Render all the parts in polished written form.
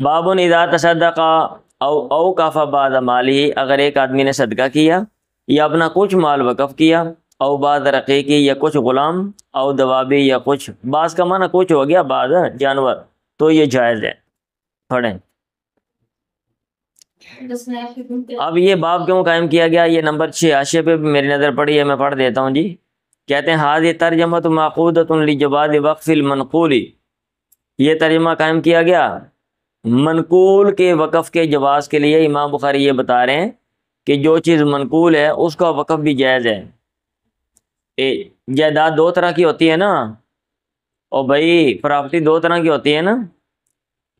بابن اذا تصدق او کافا بعد مالی، اگر ایک آدمی نے صدقہ کیا یا اپنا کچھ مال وقف کیا، او بعد رقیقی یا کچھ غلام، او دوابی یا کچھ، بعض کا معنی کچھ ہو گیا، بعض جانور، تو یہ جائز ہے۔ پڑھیں۔ اب یہ باب کیوں قائم کیا گیا؟ یہ نمبر 6 حاشیے پہ میری نظر پڑی ہے، میں پڑھ دیتا ہوں جی۔ کہتے ہیں حاضر ترجمہ معقودۃ لجواز وقف المنقول، یہ ترجمہ قائم کیا گیا منقول کے وقف کے جواز کے لیے۔ امام بخاری یہ بتا رہے ہیں کہ جو چیز منقول ہے اس کا وقف بھی جائز ہے۔ جائیداد دو طرح کی ہوتی ہے نا، اور بھائی پراپرٹی دو طرح کی ہوتی ہے نا،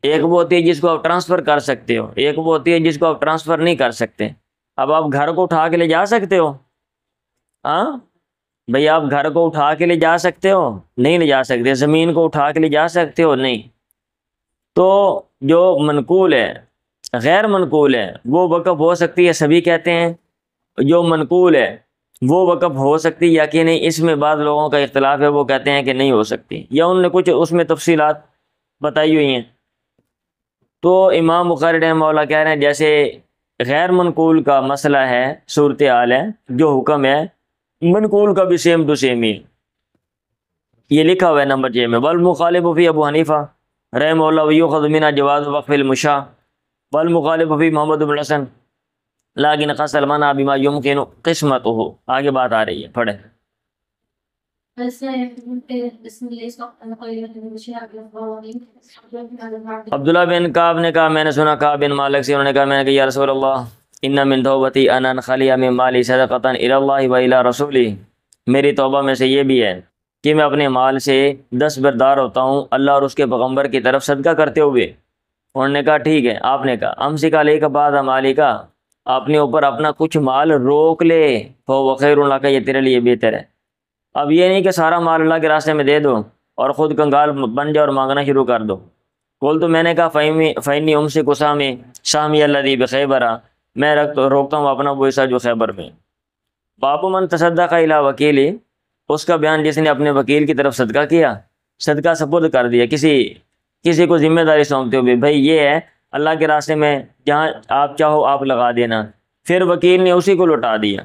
ایک وہ ہوتی ہے جس کو آپ ٹرانسفر کر سکتے ہو، ایک وہ ہوتی ہے جس کو آپ ٹرانسفر نہیں کر سکتے۔ اب آپ گھر کو اٹھا کے لے جا سکتے ہو؟ ہاں بھئی، آپ گھر کو اٹھا کے لے جا سکتے ہو؟ نہیں لے جا سکتے۔ زمین کو اٹھا کے لے جا سکتے ہو؟ نہیں۔ تو جو منقول ہے، غیر منقول ہے، وہ وقف ہو سکتی ہے، سبھی کہتے ہیں۔ جو منقول ہے وہ وقف ہو سکتی یا کہ نہیں، اس میں بعض لوگوں کا اختلاف ہے، وہ کہتے ہیں کہ نہیں ہو سکتی، یا انہوں نے کچھ اس میں تفصیلات بتائی ہوئی ہیں۔ تو امام بخاری رحمہ اللہ کہہ رہے ہیں جیسے غیر منقول کا مسئلہ ہے، صورتحال ہے، جو حکم ہے منقول کا بھی سیم ٹو سیم ہی ہے۔ یہ لکھا ہوا ہے نمبر 6 میں۔ والمخالف فی ابو حنیفہ رحمہ اللہ ویؤخذ منہ جواز وقف المشاء، والمخالف فی محمد بن حسن لیکن خاص المنع بما یمکن قسمتہ۔ آگے بات آ رہی ہے، پڑھیں۔ عبداللہ بن کعب نے کہا میں نے سنا کعب بن مالک سے، انہوں نے کہا میں نے کہا یا رسول اللہ ان من توبتی ان انخلی من مالی صدقۃ الی اللہ و الی رسولہ، میری توبہ میں سے یہ بھی ہے کہ میں اپنے مال سے دستبردار ہوتا ہوں اللہ اور اس کے پیغمبر کی طرف صدقہ کرتے ہوئے۔ انہوں نے کہا ٹھیک ہے۔ آپ نے کہا امسک علیک بعض مالک، اپنے اوپر اپنا کچھ مال روک لے، فہو خیر لک، یہ تیرے لیے بہتر ہے۔ اب یہ نہیں کہ سارا مال اللہ کے راستے میں دے دو اور خود کنگال بن جاؤ اور مانگنا شروع کر دو۔ کول تو میں نے کہا فإنی أمسك سہمی الذی بخیبر، میں روکتا ہوں اپنا وہ حصہ جو خیبر میں۔ باب من تصدق الی وکیل، اس کا بیان جس نے اپنے وکیل کی طرف صدقہ کیا، صدقہ سپرد کر دیا، کسی کو ذمہ داری سونپتے ہوئے، بھائی یہ ہے اللہ کے راستے میں، جہاں آپ چاہو آپ لگا دینا، پھر وکیل نے اسی کو لوٹا دیا۔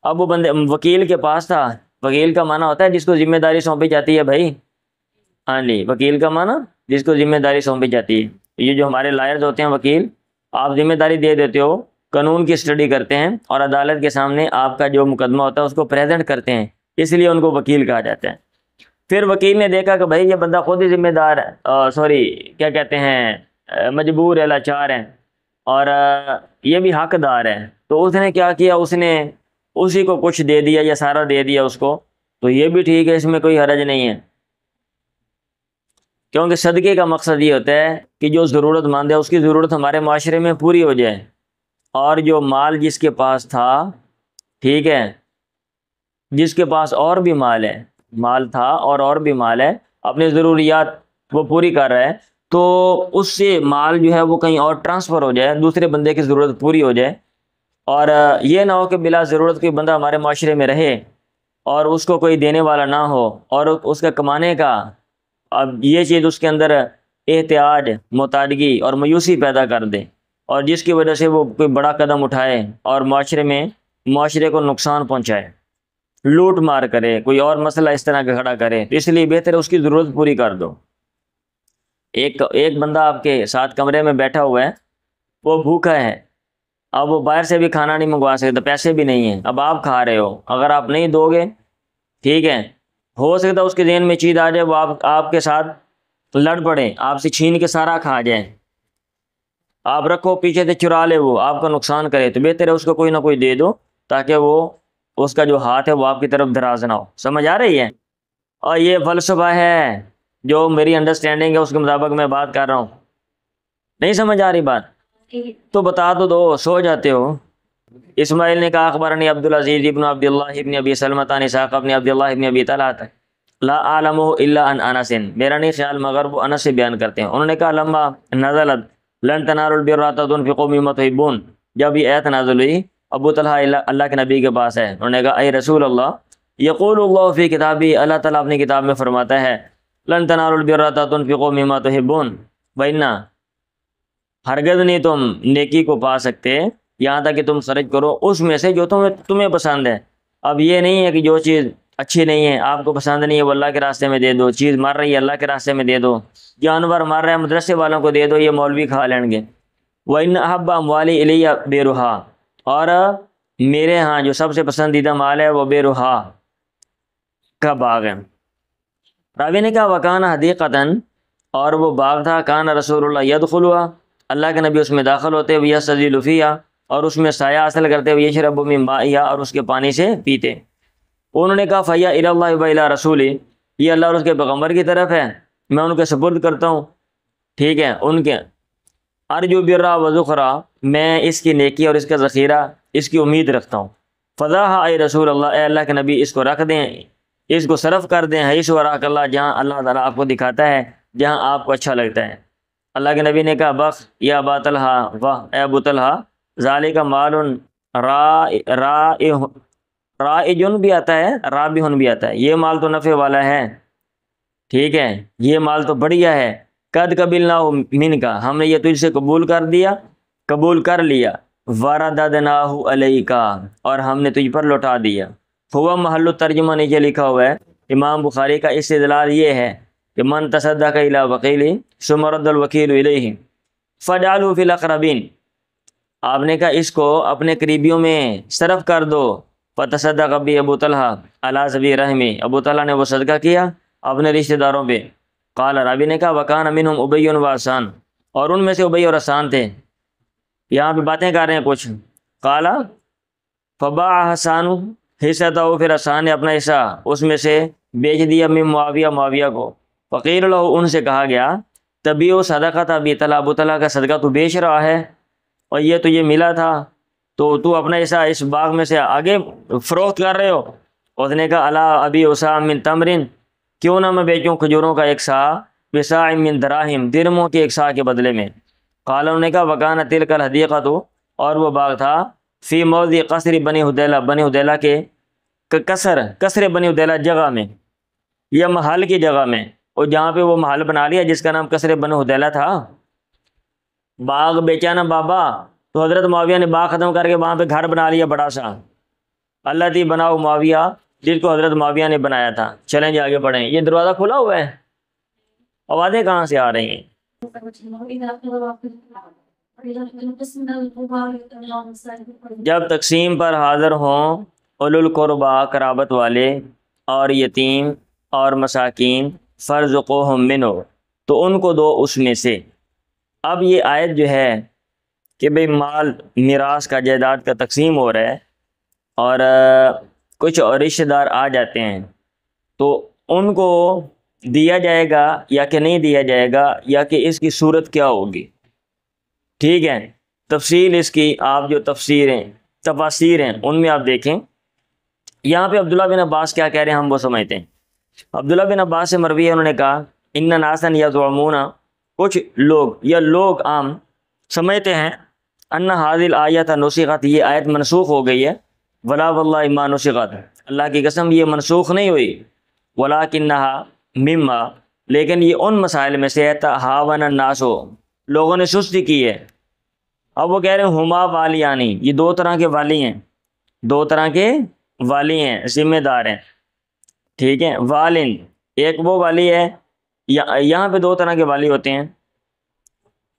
اب وہ بندے وکیل کے پاس تھا، وکیل کا معنی ہوتا ہے جس کو ذمہ داری سونپی جاتی ہے بھائی، ہاں جی، وکیل کا معنی جس کو ذمہ داری سونپی جاتی ہے۔ یہ جو ہمارے لائرز ہوتے ہیں وکیل، آپ ذمہ داری دے دیتے ہو، قانون کی اسٹڈی کرتے ہیں اور عدالت کے سامنے آپ کا جو مقدمہ ہوتا ہے اس کو پریزنٹ کرتے ہیں، اس لیے ان کو وکیل کہا جاتا ہے۔ پھر وکیل نے دیکھا کہ بھائی یہ بندہ خود ہی ذمہ دار ہے، کیا کہتے ہیں، مجبور ہے، لاچار ہے، اور یہ بھی حقدار ہے، تو اس نے کیا کیا، اس نے اسی کو کچھ دے دیا یا سارا دے دیا اس کو، تو یہ بھی ٹھیک ہے، اس میں کوئی حرج نہیں ہے، کیونکہ صدقے کا مقصد یہ ہوتا ہے کہ جو ضرورت مند ہے اس کی ضرورت ہمارے معاشرے میں پوری ہو جائے، اور جو مال جس کے پاس تھا، ٹھیک ہے، جس کے پاس اور بھی مال تھا اور بھی مال ہے، اپنی ضروریات وہ پوری کر رہا ہے، تو اس سے مال جو ہے وہ کہیں اور ٹرانسفر ہو جائے، دوسرے بندے کی ضرورت پوری ہو جائے، اور یہ نہ ہو کہ بلا ضرورت کوئی بندہ ہمارے معاشرے میں رہے اور اس کو کوئی دینے والا نہ ہو، اور اس کا کمانے کا، اب یہ چیز اس کے اندر احتیاج، محتاجگی اور مایوسی پیدا کر دے، اور جس کی وجہ سے وہ کوئی بڑا قدم اٹھائے اور معاشرے کو نقصان پہنچائے، لوٹ مار کرے، کوئی اور مسئلہ اس طرح کا کھڑا کرے، تو اس لیے بہتر ہے اس کی ضرورت پوری کر دو۔ ایک بندہ آپ کے ساتھ کمرے میں بیٹھا ہوا ہے، وہ بھوکا ہے، اب وہ باہر سے بھی کھانا نہیں منگوا سکتا، پیسے بھی نہیں ہیں، اب آپ کھا رہے ہو، اگر آپ نہیں دو گے، ٹھیک ہے، ہو سکتا ہے اس کے ذہن میں چیز آ جائے، وہ آپ کے ساتھ لڑ پڑے، آپ سے چھین کے سارا کھا جائے، آپ رکھو پیچھے سے چرا لے، وہ آپ کا نقصان کرے، تو بہتر ہے اس کو کوئی نہ کوئی دے دو، تاکہ وہ اس کا جو ہاتھ ہے وہ آپ کی طرف دراز نہ ہو۔ سمجھ آ رہی ہے؟ اور یہ فلسفہ ہے جو میری انڈرسٹینڈنگ ہے، اس کے مطابق میں بات کر رہا ہوں۔ نہیں سمجھ آ رہی بات تو بتا تو دو، سو جاتے ہو۔ اسماعیل نے کہا اخبرنی عبدالعزیز ابن عبداللہ ابن ابی سلمۃ عن اسحاق ابن عبداللہ ابن ابی طلحہ لا اعلمہ الا عن انس، میرا نہیں خیال مگر وہ انس سے بیان کرتے ہیں۔ انہوں نے کہا لما نزلت لن تنالوا البر حتى تنفقوا مما تحبون، جب یہ آیت نازل ہوئی، ابو طلحہ اللہ کے نبی کے پاس ہے، انہوں نے کہا اے رسول اللہ، یقول اللہ فی کتابی، اللہ تعالیٰ اپنی کتاب میں فرماتا ہے لن تنالوا البر حتى تنفقوا مما تحبون، وإن ہرگز نہیں تم نیکی کو پا سکتے یہاں تک کہ تم خرچ کرو اس میں سے جو تمہیں پسند ہے۔ اب یہ نہیں ہے کہ جو چیز اچھی نہیں ہے، آپ کو پسند نہیں ہے، وہ اللہ کے راستے میں دے دو، چیز مر رہی ہے اللہ کے راستے میں دے دو، جانور مر رہا ہے مدرسے والوں کو دے دو، یہ مولوی کھا لیں گے۔ وَإِنَّ أَحَبَّ أَمْوَالِي إِلَيَّ بِرُهَا، اور میرے ہاں جو سب سے پسندیدہ مال ہے وہ بیروہا کا باغ ہے۔ راوی نے کہا وکان حدیقتاً، اور وہ باغ تھا، کان رسول اللہ یدخلها، اللہ کے نبی اس میں داخل ہوتے، ویستظل فیہا، اور اس میں سایہ حاصل کرتے، ویشرب من مائہا، اور اس کے پانی سے پیتے۔ انہوں نے کہا فیا الی اللہ و الی رسولہ، یہ اللہ اور اس کے پیغمبر کی طرف ہے، میں ان کے سپرد کرتا ہوں، ٹھیک ہے، ان کے ارجو برا و ذخرا، میں اس کی نیکی اور اس کا ذخیرہ، اس کی امید رکھتا ہوں۔ فضاحا اے رسول اللہ، اے اللہ کے نبی اس کو رکھ دیں، اس کو صرف کر دیں، حیث وراک اللہ، جہاں اللہ تعالیٰ آپ کو دکھاتا ہے، جہاں آپ کو اچھا لگتا ہے۔ اللہ کے نبی نے کہا بخ یا ابا طلحہ، واہ اے ابو طلحہ، ذالک مال رائجن بھی آتا ہے، رابحن بھی آتا ہے، یہ مال تو نفع والا ہے، ٹھیک ہے، یہ مال تو بڑھیا ہے۔ قد قبلنا من کا، ہم نے یہ تجھ سے قبول کر دیا، قبول کر لیا، ورددناہ علیک، اور ہم نے تجھ پر لوٹا دیا۔ ہوا محل الترجمہ نیچے لکھا ہوا ہے، امام بخاری کا استدلال یہ ہے کہ من تصدق الی وکیل ثم رد الوکیل الیہ فجعلہ فی الاقربین، آپ نے کہا اس کو اپنے قریبیوں میں صرف کر دو۔ فتصدق بی ابو طلحہ علی ذوی رحمی، ابو طلحہ نے وہ صدقہ کیا اپنے رشتہ داروں پہ۔ قال، راوی نے کہا وکان منہم ابی و حسان، اور ان میں سے ابی اور حسان تھے۔ یہاں پہ باتیں کر رہے ہیں کچھ۔ قال فباع حسان حصتہ، پھر حسان نے اپنا حصہ اس میں سے بیچ دیا، من معاویہ، معاویہ کو۔ فقیل له، ان سے کہا گیا تبیع صدقۃ ابی طلحہ، ابو طلحہ کا صدقہ تو بیچ رہا ہے اور یہ تجھے ملا تھا، تو اپنا حصہ اس باغ میں سے آگے فروخت کر رہے ہو۔ اس نے کہا الا ابی اسا من تمرن، کیوں نہ میں بیچوں کھجوروں کا ایک سا، بساع من دراہم، درموں کے ایک سا کے بدلے میں۔ قال، انہوں نے کہا وکان تلک الحدیقۃ، اور وہ باغ تھا، فی موضع قصر بنی حدیلہ، بنی حدیلہ کے قصر بنی حدیلہ جگہ میں، یا محل کی جگہ میں، اور جہاں پہ وہ محل بنا لیا جس کا نام قصر بنی حدیلہ تھا۔ باغ بیچا نا بابا، تو حضرت معاویہ نے باغ ختم کر کے وہاں پہ گھر بنا لیا بڑا سا، اللہ تی بناؤ معاویہ، جس کو حضرت معاویہ نے بنایا تھا۔ چلیں جی آگے پڑھیں، یہ دروازہ کھلا ہوا ہے، آوازیں کہاں سے آ رہی ہیں؟ جب تقسیم پر حاضر ہوں اولو القربا، قرابت والے، اور یتیم اور مساکین، فرزقوہم منہ، تو ان کو دو اس میں سے۔ اب یہ آیت جو ہے کہ بھئی مال میراث کا، جائیداد کا تقسیم ہو رہا ہے، اور کچھ رشتہ دار آ جاتے ہیں، تو ان کو دیا جائے گا یا کہ نہیں دیا جائے گا، یا کہ اس کی صورت کیا ہوگی، ٹھیک ہے۔ تفصیل اس کی آپ جو تفاسیر ہیں ان میں آپ دیکھیں۔ یہاں پہ عبداللہ بن عباس کیا کہہ رہے ہیں ہم وہ سمجھتے ہیں۔ عبداللہ بن عباس سے مروی ہے، انہوں نے کہا ان ناسا یزعمون، کچھ لوگ یا لوگ عام سمجھتے ہیں، ان هذه الآیۃ نسخت، یہ آیت منسوخ ہو گئی ہے، ولا واللہ ما نسخت، اللہ کی قسم یہ منسوخ نہیں ہوئی، ولکنھا مما، لیکن یہ ان مسائل میں سے ہے تہاون الناس، لوگوں نے سستی کی ہے۔ اب وہ کہہ رہے ہیں ہما والیانی، یہ دو طرح کے والی ہیں، دو طرح کے والی ہیں، ذمہ دار ہیں، ٹھیک ہے۔ والن، ایک وہ والی ہے، یہاں پہ دو طرح کے والی ہوتے ہیں۔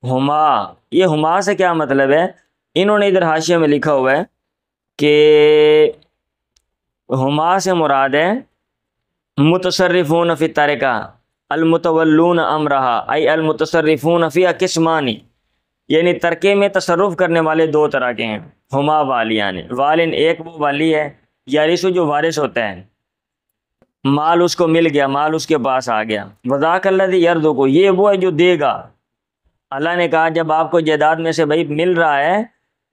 ہما، یہ ہما سے کیا مطلب ہے؟ انہوں نے ادھر حاشیہ میں لکھا ہوا ہے کہ ہما سے مراد ہے متصرفون فی الترکہ المتولون امرہا، ای المتصرفون فی قسمانی، یعنی ترکے میں تصرف کرنے والے دو طرح کے ہیں، ہما والیان۔ والن ایک وہ والی ہے، یارث جو وارث ہوتا ہے، مال اس کو مل گیا، مال اس کے پاس آ گیا۔ وذاک الذی یرزق، یہ وہ ہے جو دے گا۔ اللہ نے کہا جب آپ کو جائیداد میں سے بھائی مل رہا ہے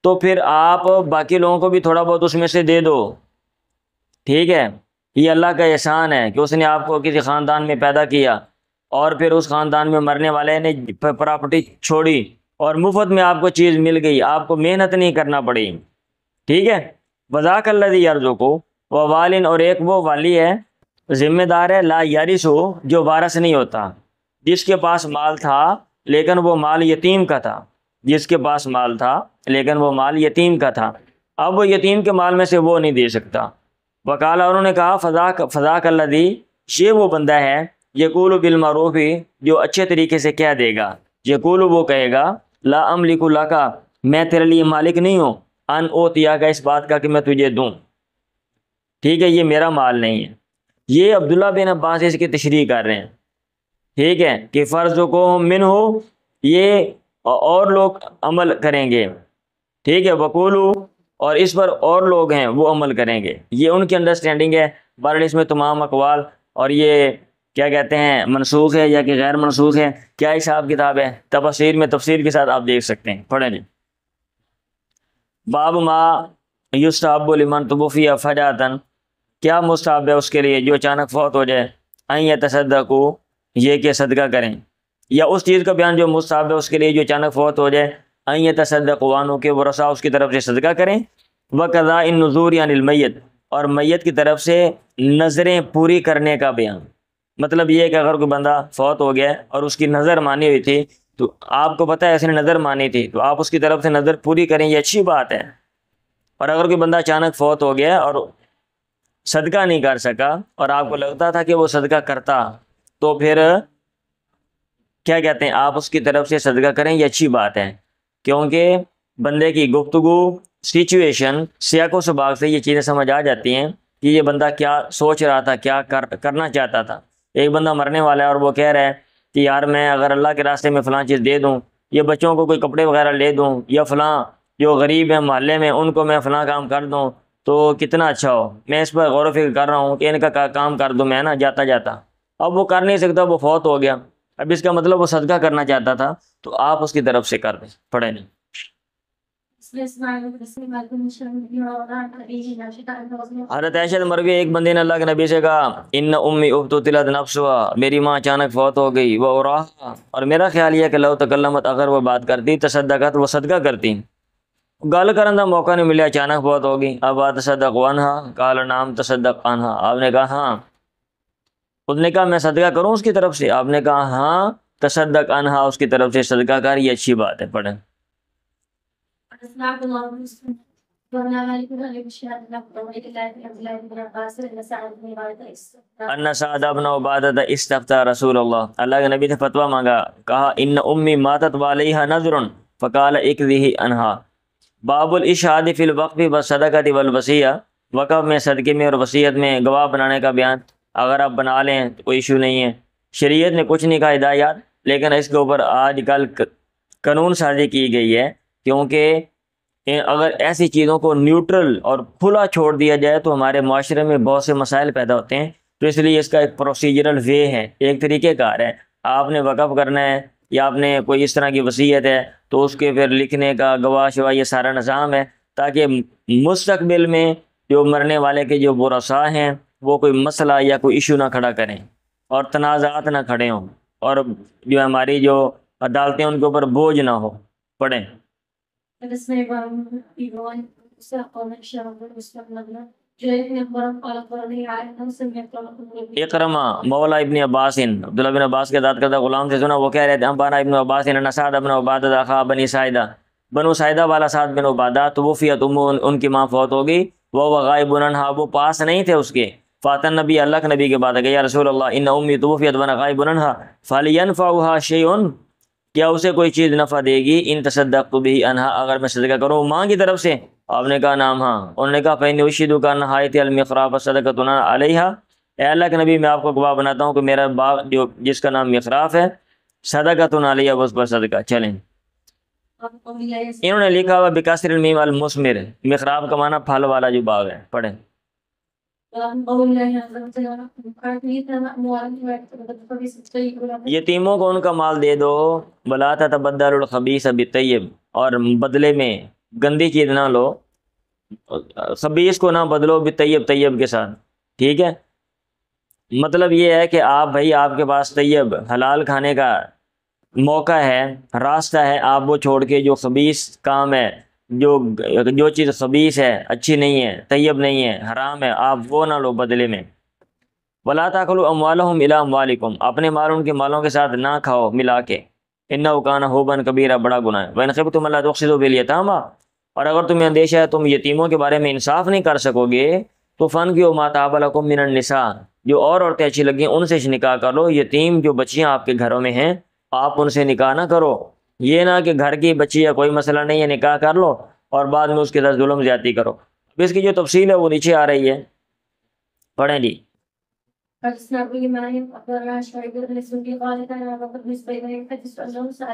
تو پھر آپ باقی لوگوں کو بھی تھوڑا بہت اس میں سے دے دو، ٹھیک ہے۔ یہ اللہ کا احسان ہے کہ اس نے آپ کو کسی خاندان میں پیدا کیا، اور پھر اس خاندان میں مرنے والے نے پراپرٹی چھوڑی اور مفت میں آپ کو چیز مل گئی، آپ کو محنت نہیں کرنا پڑی، ٹھیک ہے۔ وذاک الذی یرزق، ووالن، اور ایک وہ والی ہے، ذمہ دار ہے، لا یارث، جو وارث نہیں ہوتا، جس کے پاس مال تھا لیکن وہ مال یتیم کا تھا، جس کے پاس مال تھا لیکن وہ مال یتیم کا تھا، اب وہ یتیم کے مال میں سے وہ نہیں دے سکتا۔ وکال، اور انہوں نے کہا فضا کلذی، یہ وہ بندہ ہے یقول بالمعروف، جو اچھے طریقے سے کہہ دے گا، یقول وہ کہے گا لا املک لک، میں تیرے لیے مالک نہیں ہوں، ان اوتیا کا، اس بات کا کہ میں تجھے دوں، ٹھیک ہے، یہ میرا مال نہیں ہے۔ یہ عبداللہ بن عباس اس کی تشریح کر رہے ہیں، ٹھیک ہے، کہ فرض کو من ہو، یہ اور لوگ عمل کریں گے، ٹھیک ہے، وقولو، اور اس پر اور لوگ ہیں وہ عمل کریں گے، یہ ان کی انڈرسٹینڈنگ ہے۔ بہرحال اس میں تمام اقوال، اور یہ کیا کہتے ہیں منسوخ ہے یا کہ غیر منسوخ ہے، کیا حساب کتاب ہے، تفسیر میں تفسیر کے ساتھ آپ دیکھ سکتے ہیں، پڑھیں جی۔ باب ما یستحب لمن توفی فجأۃ، کیا مستحب ہے اس کے لیے جو اچانک فوت ہو جائے، ان یتصدقوا، یہ کہ صدقہ کریں، یا اس چیز کا بیان جو مستحب ہے اس کے لیے جو اچانک فوت ہو جائے، ان یتصدقوا عنہ، کہ ورثہ اس کی طرف سے صدقہ کریں، وقضاء النذور عن المیت، اور میت کی طرف سے نظریں پوری کرنے کا بیان۔ مطلب یہ ہے کہ اگر کوئی بندہ فوت ہو گیا اور اس کی نظر مانی ہوئی تھی، تو آپ کو پتہ ہے اس نے نظر مانی تھی، تو آپ اس کی طرف سے نظر پوری کریں، یہ اچھی بات ہے۔ اور اگر کوئی بندہ اچانک فوت ہو گیا اور صدقہ نہیں کر سکا، اور آپ کو لگتا تھا کہ وہ صدقہ کرتا، تو پھر کیا کہتے ہیں، آپ اس کی طرف سے صدقہ کریں، یہ اچھی بات ہے، کیونکہ بندے کی گفتگو، سچویشن، سیاق و سباق سے یہ چیزیں سمجھ آ جاتی ہیں کہ یہ بندہ کیا سوچ رہا تھا، کیا کرنا چاہتا تھا۔ ایک بندہ مرنے والا ہے اور وہ کہہ رہا ہے کہ یار میں اگر اللہ کے راستے میں فلاں چیز دے دوں، یا بچوں کو کوئی کپڑے وغیرہ لے دوں، یا فلاں جو غریب ہیں محلے میں ان کو میں فلاں کام کر دوں تو کتنا اچھا ہو، میں اس پر غور و فکر کر رہا ہوں کہ ان کا کام کر دوں میں نا جاتا جاتا۔ اب وہ کر نہیں سکتا، وہ فوت ہو گیا، اب اس کا مطلب وہ صدقہ کرنا چاہتا تھا، تو آپ اس کی طرف سے کر دیں، پڑھیں نہیں۔ حضرت عائشہ مروی، ایک بندے نے اللہ کے نبی سے کہا ان امی ابتلت نفسها، میری ماں اچانک فوت ہو گئی، وہ اور میرا خیال یہ کہ لو تکلمت، اگر وہ بات کرتی، تصدقت، وہ صدقہ کرتی، گل کرنے کا موقع نہیں ملیا، اچانک فوت ہوگی، اب تصدق عنہا، قال نعم تصدق عنہا، آپ نے کہا ہاں، اس نے کہا میں صدقہ کروں اس کی طرف سے، آپ نے کہا ہاں تصدق عنہا، اس کی طرف سے صدقہ کر، یہ اچھی بات ہے، پڑھیں۔ ان سعد بن عبادہ استفتى رسول اللہ، اللہ کے نبی نے فتویٰ مانگا، کہا ان امی ماتت وعلیہا نذر فقال اقضیہ عنہا۔ باب الاشہاد فی الوقف والصدقۃ والوصیہ، وقف میں، صدقے میں اور وصیت میں گواہ بنانے کا بیان۔ اگر آپ بنا لیں تو کوئی ایشو نہیں ہے، شریعت نے کچھ نہیں کہا ہدایات، لیکن اس کے اوپر آج کل قانون سازی کی گئی ہے، کیونکہ اگر ایسی چیزوں کو نیوٹرل اور کھلا چھوڑ دیا جائے تو ہمارے معاشرے میں بہت سے مسائل پیدا ہوتے ہیں، تو اس لیے اس کا ایک پروسیجرل وے ہے، ایک طریقہ کار ہے۔ آپ نے وقف کرنا ہے یا آپ نے کوئی اس طرح کی وصیت ہے تو اس کے پھر لکھنے کا، گواہ شواہ، یہ سارا نظام ہے، تاکہ مستقبل میں جو مرنے والے کے جو ورثاء ہیں وہ کوئی مسئلہ یا کوئی ایشو نہ کھڑا کریں اور تنازعات نہ کھڑے ہوں، اور جو ہماری جو عدالتیں ان کے اوپر بوجھ نہ ہو، پڑھیں۔ اکرمہ مولا ابن عباس، عبداللہ بن عباس کے ذات کردہ غلام سے سنا، وہ کہہ رہے تھے انبانا ابن عباس ان سعد بن عبادہ اخا بنی ساعدہ، بنو ساعدہ والا سعد بن عبادہ توفیت امہ، ان کی ماں فوت ہو گئی، وہ غائب عنہا، وہ پاس نہیں تھے اس کے، فاتن نبی، اللہ کے نبی کے بعد گیا، یا رسول اللہ ان امی توفیت وانا غائب عنہا فلینفعها شیء، کیا اسے کوئی چیز نفع دے گی، ان تصدقت به عنہا، اگر میں صدقہ کروں ماں کی طرف سے؟ آپ نے کہا نام ہاں۔ انہوں نے کہا فإني أشهدك أن حائط المخراف صدقۃ علیہا، اے اللہ کے نبی میں آپ کو گواہ بناتا ہوں کہ میرا باغ جو جس کا نام مخراف ہے، صدقۃ علیہا، اس پر صدقہ۔ چلیں، انہوں نے لکھا ہوا بکسر المیم المثمر، مخراف کا معنی پھل والا جو باغ ہے، پڑھیں۔ یتیموں کو ان کا مال دے دو، ولا تتبدلوا الخبیث بالطیب، اور بدلے میں گندی چیز نہ لو، خبیث کو نہ بدلو بالطیب، طیب کے ساتھ، ٹھیک ہے۔ مطلب یہ ہے کہ آپ بھائی، آپ کے پاس طیب حلال کھانے کا موقع ہے، راستہ ہے، آپ وہ چھوڑ کے جو خبیث کام ہے، جو چیز خبیث ہے، اچھی نہیں ہے، طیب نہیں ہے، حرام ہے، آپ وہ نہ لو بدلے میں۔ وَلَا تَأْكُلُوا أَمْوَالَهُمْ إِلَىٰ أَمْوَالِكُمْ، اپنے مال ان کے مالوں کے ساتھ نہ کھاؤ ملا کے، انہ کان ہوبن کبیرہ، بڑا گناہ ہے۔ وَإِنْ خِفْتُمْ أَلَّا تُقْسِطُوا فِي الْيَتَامَىٰ، اور اگر تمہیں اندیشہ ہے تم یتیموں کے بارے میں انصاف نہیں کر سکو گے تو فَانْكِحُوا مَا طَابَ لَكُم مِّنَ النِّسَاءِ، جو اور عورتیں اچھی لگیں ان سے نکاح کر لو۔ یتیم جو بچیاں آپ کے گھروں میں ہیں آپ ان سے نکاح نہ کرو، یہ نہ کہ گھر کی بچی ہے کوئی مسئلہ نہیں ہے نکاح کر لو اور بعد میں اس کے ساتھ ظلم زیادتی کرو۔ اب اس کی جو تفصیل ہے وہ نیچے آ رہی ہے، پڑھیں جی۔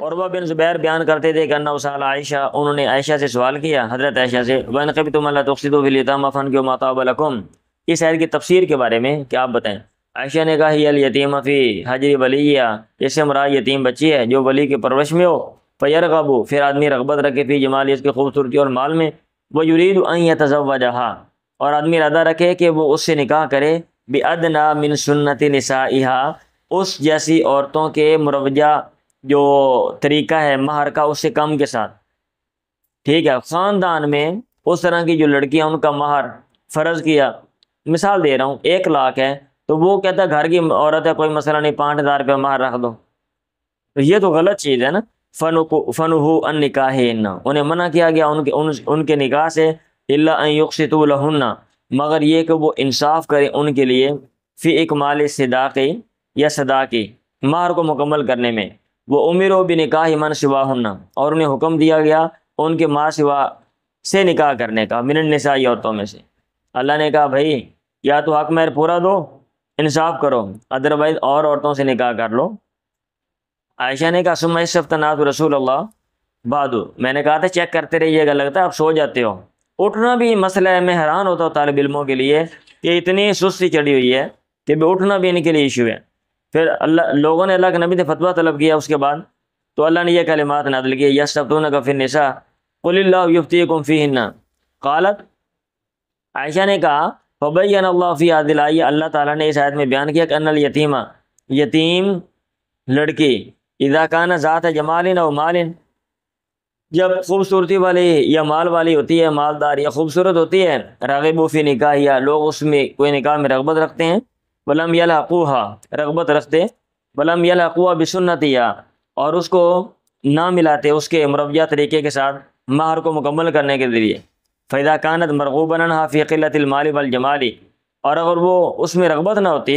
عروہ بن زبیر بیان کرتے تھے کہ انہ سأل عائشہ، انہوں نے عائشہ سے سوال کیا، حضرت عائشہ سے، وَإِنْ خِفْتُمْ أَلَّا تُقْسِطُوا فِي الْيَتَامَىٰ فَانْكِحُوا مَا طَابَ لَكُم، اس آیت کی تفسیر کے بارے میں کیا آپ بتائیں؟ عائشہ نے کہا ہی الیتیمہ فی حجر ولیہ، اس سے مراد یتیم بچی ہے جو ولی کی پرورش میں ہو، فیرغب، پھر آدمی رغبت رکھے فی جمال، اس کی خوبصورتی اور مال میں، ویرید ان یتزوجہا، اور آدمی ارادہ رکھے کہ وہ اس سے نکاح کرے، بِأَدْنَىٰ مِن سُنَّتِ نِسَائِہَا، اس جیسی عورتوں کے مروجہ جو طریقہ ہے مہر کا اس سے کم کے ساتھ، ٹھیک ہے۔ خاندان میں اس طرح کی جو لڑکیاں ان کا مہر فرض کیا، مثال دے رہا ہوں 1 لاکھ ہے تو وہ کہتا ہے گھر کی عورت ہے کوئی مسئلہ نہیں 5,000 روپے مہر رکھ دو، تو یہ تو غلط چیز ہے نا۔ فَنُهُ عَن نِّكَاحِهِنَّ، انہیں منع کیا گیا ان کے نکاح سے، إِلَّا أَن يُقْسِطُوا لَهُنَّ، مگر یہ کہ وہ انصاف کریں ان کے لیے، فی اکمال صداقی، یا صداقی مہر کو مکمل کرنے میں، وہ امروا بنکاح من سواہن، اور انہیں حکم دیا گیا ان کے ماں سوا سے نکاح کرنے کا، من النساء، عورتوں میں سے۔ اللہ نے کہا بھائی یا تو حق مہر پورا دو انصاف کرو، ادروائز اور عورتوں سے نکاح کر لو۔ عائشہ نے کہا ثم استفتنات رسول اللہ بعد، میں نے کہا تھا چیک کرتے رہیے گا، لگتا ہے آپ سو جاتے ہو، اٹھنا بھی مسئلہ ہے۔ میں حیران ہوتا ہوں طالب علموں کے لیے کہ اتنی سستی چڑھی ہوئی ہے کہ اٹھنا بھی ان کے لیے ایشو ہے۔ پھر لوگوں نے اللہ کے نبی سے فتویٰ طلب کیا، اس کے بعد تو اللہ نے یہ کلمات نازل کیے، یستفتونک فی النساء قل اللہ یفتیکم فیہن، قالت، عائشہ نے کہا فبین اللہ فی هذه الآیہ، اللہ تعالیٰ نے اس آیت میں بیان کیا کہ ان الیتیمہ، یتیم لڑکی، اذا کان ذات جمال او مال، جب خوبصورتی والی یا مال والی ہوتی ہے، مالدار یا خوبصورت ہوتی ہے، راغبوا فی نکاح، یا لوگ اس میں کوئی نکاح میں رغبت رکھتے ہیں، ولم یلحقوها، رغبت رکھتے، ولم یلحقوها بسنتیا، اور اس کو نہ ملاتے اس کے مروجہ طریقے کے ساتھ مہر کو مکمل کرنے کے ذریعے، فاذا کانت مرغوبا عنہا فی قلت المال والجمال، اور اگر وہ اس میں رغبت نہ ہوتی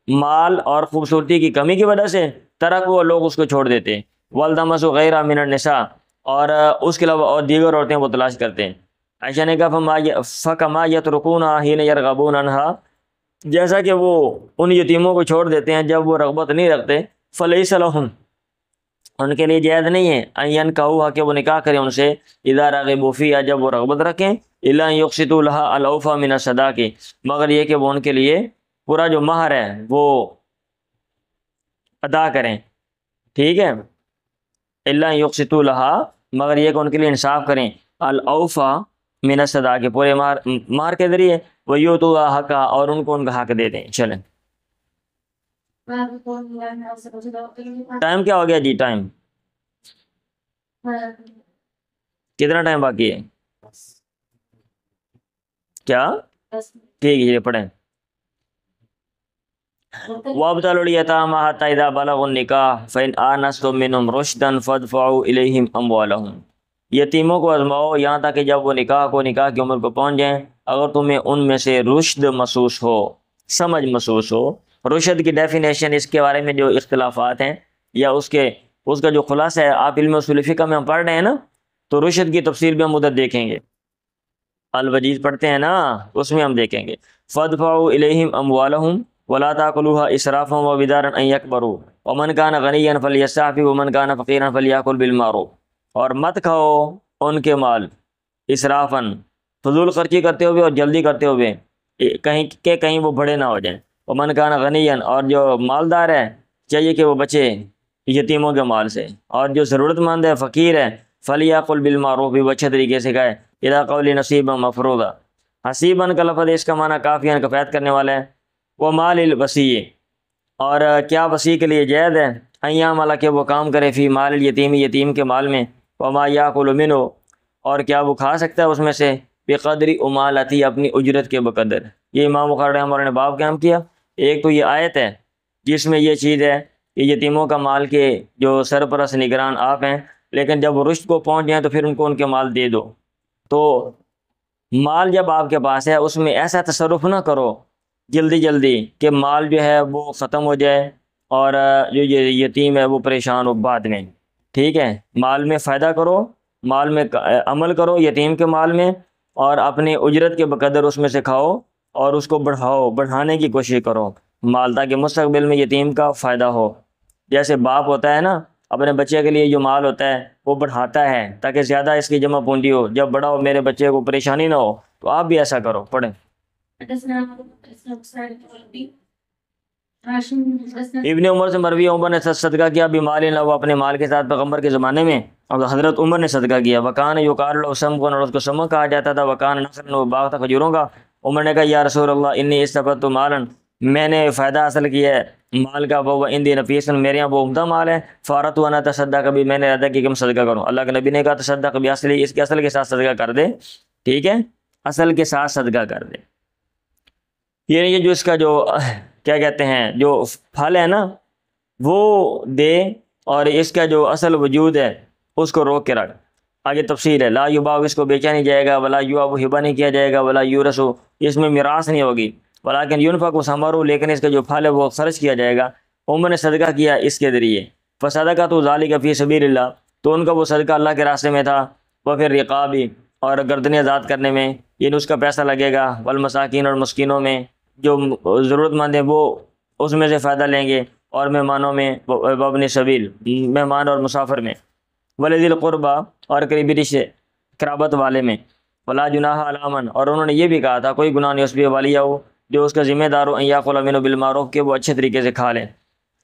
مال اور خوبصورتی کی کمی کی وجہ سے، ترکوا، لوگ اس کو چھوڑ دیتے، والتمسوا غیرہ من النساء، اور اس کے علاوہ اور دیگر عورتیں وہ تلاش کرتے ہیں۔ عائشہ نے کہا فکما یترکونها حین یرغبون عنہا، جیسا کہ وہ ان یتیموں کو چھوڑ دیتے ہیں جب وہ رغبت نہیں رکھتے، فلیس لہم، ان کے لیے جائز نہیں ہے، ان ینکحوها، کہ وہ نکاح کریں ان سے، اذا رغبوا فیہا، جب وہ رغبت رکھیں، الا ان یقسطوا لها الاوفى من الصداق، مگر یہ کہ وہ ان کے لیے پورا جو مہر ہے وہ ادا کریں، ٹھیک ہے، الا ان یقسطوا لها، مگر یہ کہ ان کے لیے انصاف کریں، الاوفى من الصداق، پورے مہر کے ذریعے، ویؤتوا حقا، اور ان کو ان کا حق دے دیں۔ چلیں ٹائم کیا ہو گیا جی؟ ٹائم کتنا ٹائم باقی ہے؟ کیا؟ ٹھیک ہے، یہ پڑھیں۔ وَابْتَلُوا الْيَتَامَىٰ حَتَّىٰ إِذَا بَلَغُوا النِّكَاحَ فَإِنْ آنَسْتُم مِّنْهُمْ رُشْدًا فَادْفَعُوا إِلَيْهِمْ أَمْوَالَهُمْ، یتیموں کو آزماؤ یہاں تک کہ جب وہ نکاح کی عمر کو پہنچ جائیں، اگر تمہیں ان میں سے رشد محسوس ہو، سمجھ محسوس ہو۔ رشد کی ڈیفینیشن، اس کے بارے میں جو اختلافات ہیں یا اس کا جو خلاصہ ہے، آپ علم اصول فقہ میں ہم پڑھ رہے ہیں نا، تو رشد کی تفسیر بھی ہم ادھر دیکھیں گے، الوجیز پڑھتے ہیں نا، اس میں ہم دیکھیں گے۔ فَادْفَعُوا إِلَيْهِمْ أَمْوَالَهُمْ وَلَا تَأْكُلُوهَا إِسْرَافًا وَبِدَارًا أَن يَكْبَرُوا وَمَنْ كَانَ غَنِيًّا فَلْيَسْتَعْفِفْ وَمَنْ كَانَ فَقِيرًا فَلْيَأْكُلْ بِالْمَعْرُوفِ، اور مت کھاؤ ان کے مال، اسرافاً، فضول خرچی کرتے ہوئے اور جلدی کرتے ہوئے، کہیں وہ بڑے نہ ہو جائیں، وَمَنْ كَانَ غَنِيًّا، اور جو مالدار ہے چاہیے کہ وہ بچے یتیموں کے مال سے، اور جو ضرورت مند ہے فقیر ہے، فَلْيَأْكُلْ بِالْمَعْرُوفِ، وہ اچھے طریقے سے کھائے، اِلَىٰ قَوْلِ نَصِيبًا مَفْرُوضًا، حسیباً کا لفظ اس کا معنی کافیاً، کفایت کرنے والا ہے، وہ مال الوصی، اور کیا وصی کے لیے جائز ہے، ایام والا کہ وہ کام کرے، فی مال الیتیم، یتیم کے مال میں، وما یاکل منہ، اور کیا وہ کھا سکتا ہے اس میں سے، بقدر امالتی، اپنی اجرت کے بقدر۔ یہ امام بخاری رحمہ اللہ نے باب قائم کیا۔ ایک تو یہ آیت ہے جس میں یہ چیز ہے یہ یتیموں کا مال کے جو سرپرست نگران آپ ہیں، لیکن جب وہ رشد کو پہنچ جائیں تو پھر ان کو ان کے مال دے دو۔ تو مال جب آپ کے پاس ہے اس میں ایسا تصرف نہ کرو جلدی جلدی کہ مال جو ہے وہ ختم ہو جائے اور جو یہ یتیم ہے وہ پریشان ہو بعد میں۔ ٹھیک ہے، مال میں فائدہ کرو، مال میں عمل کرو یتیم کے مال میں، اور اپنی اجرت کے بقدر اس میں سے کھاؤ اور اس کو بڑھاؤ، بڑھانے کی کوشش کرو مال، تاکہ مستقبل میں یتیم کا فائدہ ہو۔ جیسے باپ ہوتا ہے نا، اپنے بچے کے لیے جو مال ہوتا ہے وہ بڑھاتا ہے تاکہ زیادہ اس کی جمع پونجی ہو، جب بڑا ہو میرے بچے کو پریشانی نہ ہو، تو آپ بھی ایسا کرو۔ پڑھیں۔ ابن عمر سے مروی عمر نے صدقہ کیا بمال نہ، وہ اپنے مال کے ساتھ پیغمبر کے زمانے میں، اور حضرت عمر نے صدقہ کیا۔ وکان یقال له سمکن، اور اس کو سمک کہا جاتا تھا۔ وکان نخل، وہ باغ تھا کھجوروں کا۔ عمر نے کہا یا رسول اللہ انی استفدت مالا، میں نے فائدہ حاصل کیا ہے مال کا، وہ عندی نفیس، میرے یہاں وہ عمدہ مال ہے۔ فارت وانا تصدق بھی، میں نے ارادہ کی کہ میں صدقہ کروں۔ اللہ کے نبی نے کہا تصدق بھی اصلی، اس کے اصل کے ساتھ صدقہ کر دے۔ ٹھیک ہے، اصل کے ساتھ صدقہ کر دے، یہ جو اس کا جو کیا کہتے ہیں جو پھل ہے نا وہ دے، اور اس کا جو اصل وجود ہے اس کو روک کے رکھ۔ آگے تفصیل ہے، لا یباع، اس کو بیچا نہیں جائے گا، ولا یوہب، ہبہ نہیں کیا جائے گا، ولا یورث، اس میں میراث نہیں ہوگی، ولیکن ینفق ثمرہ، لیکن اس کا جو پھل ہے وہ خرچ کیا جائے گا۔ عمر نے صدقہ کیا اس کے ذریعے، فصدقۃ ذالک فی سبیل اللہ، تو ان کا وہ صدقہ اللہ کے راستے میں تھا۔ وہ پھر رقابی، اور گردنیں آزاد کرنے میں، یہ اس کا پیسہ لگے گا، والمساکین، اور مسکینوں میں، جو ضرورت مند ہیں وہ اس میں سے فائدہ لیں گے، اور مہمانوں میں، وابن سبیل، مہمان اور مسافر میں، وذی القربیٰ، اور قریبی رشتے قرابت والے میں، ولا جناح علی من، اور انہوں نے یہ بھی کہا تھا کوئی گناہ نہیں اس پہ والیہ ہو، جو اس کا ذمہ دار ہو، ان یاکل منہ بالمعروف، کہ وہ اچھے طریقے سے کھا لیں،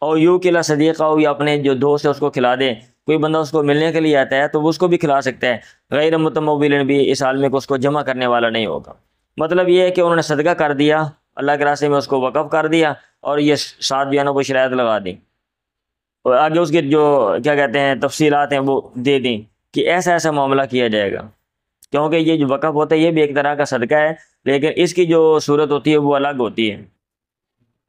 اور یو کلا صدیقہ ہو، یا اپنے جو دوست ہے اس کو کھلا دے۔ کوئی بندہ اس کو ملنے کے لیے آتا ہے تو وہ اس کو بھی کھلا سکتا ہے، غیر متمول بھی، اس حال میں کہ اس کو جمع کرنے والا نہیں ہوگا۔ مطلب یہ ہے کہ انہوں نے صدقہ کر دیا، اللہ کے راستے میں اس کو وقف کر دیا، اور یہ 7 بیانوں کو شرائط لگا دی، اور آگے اس کے جو کیا کہتے ہیں تفصیلات ہیں وہ دے دیں کہ ایسا ایسا معاملہ کیا جائے گا، کیونکہ یہ جو وقف ہوتا ہے یہ بھی ایک طرح کا صدقہ ہے، لیکن اس کی جو صورت ہوتی ہے وہ الگ ہوتی ہے۔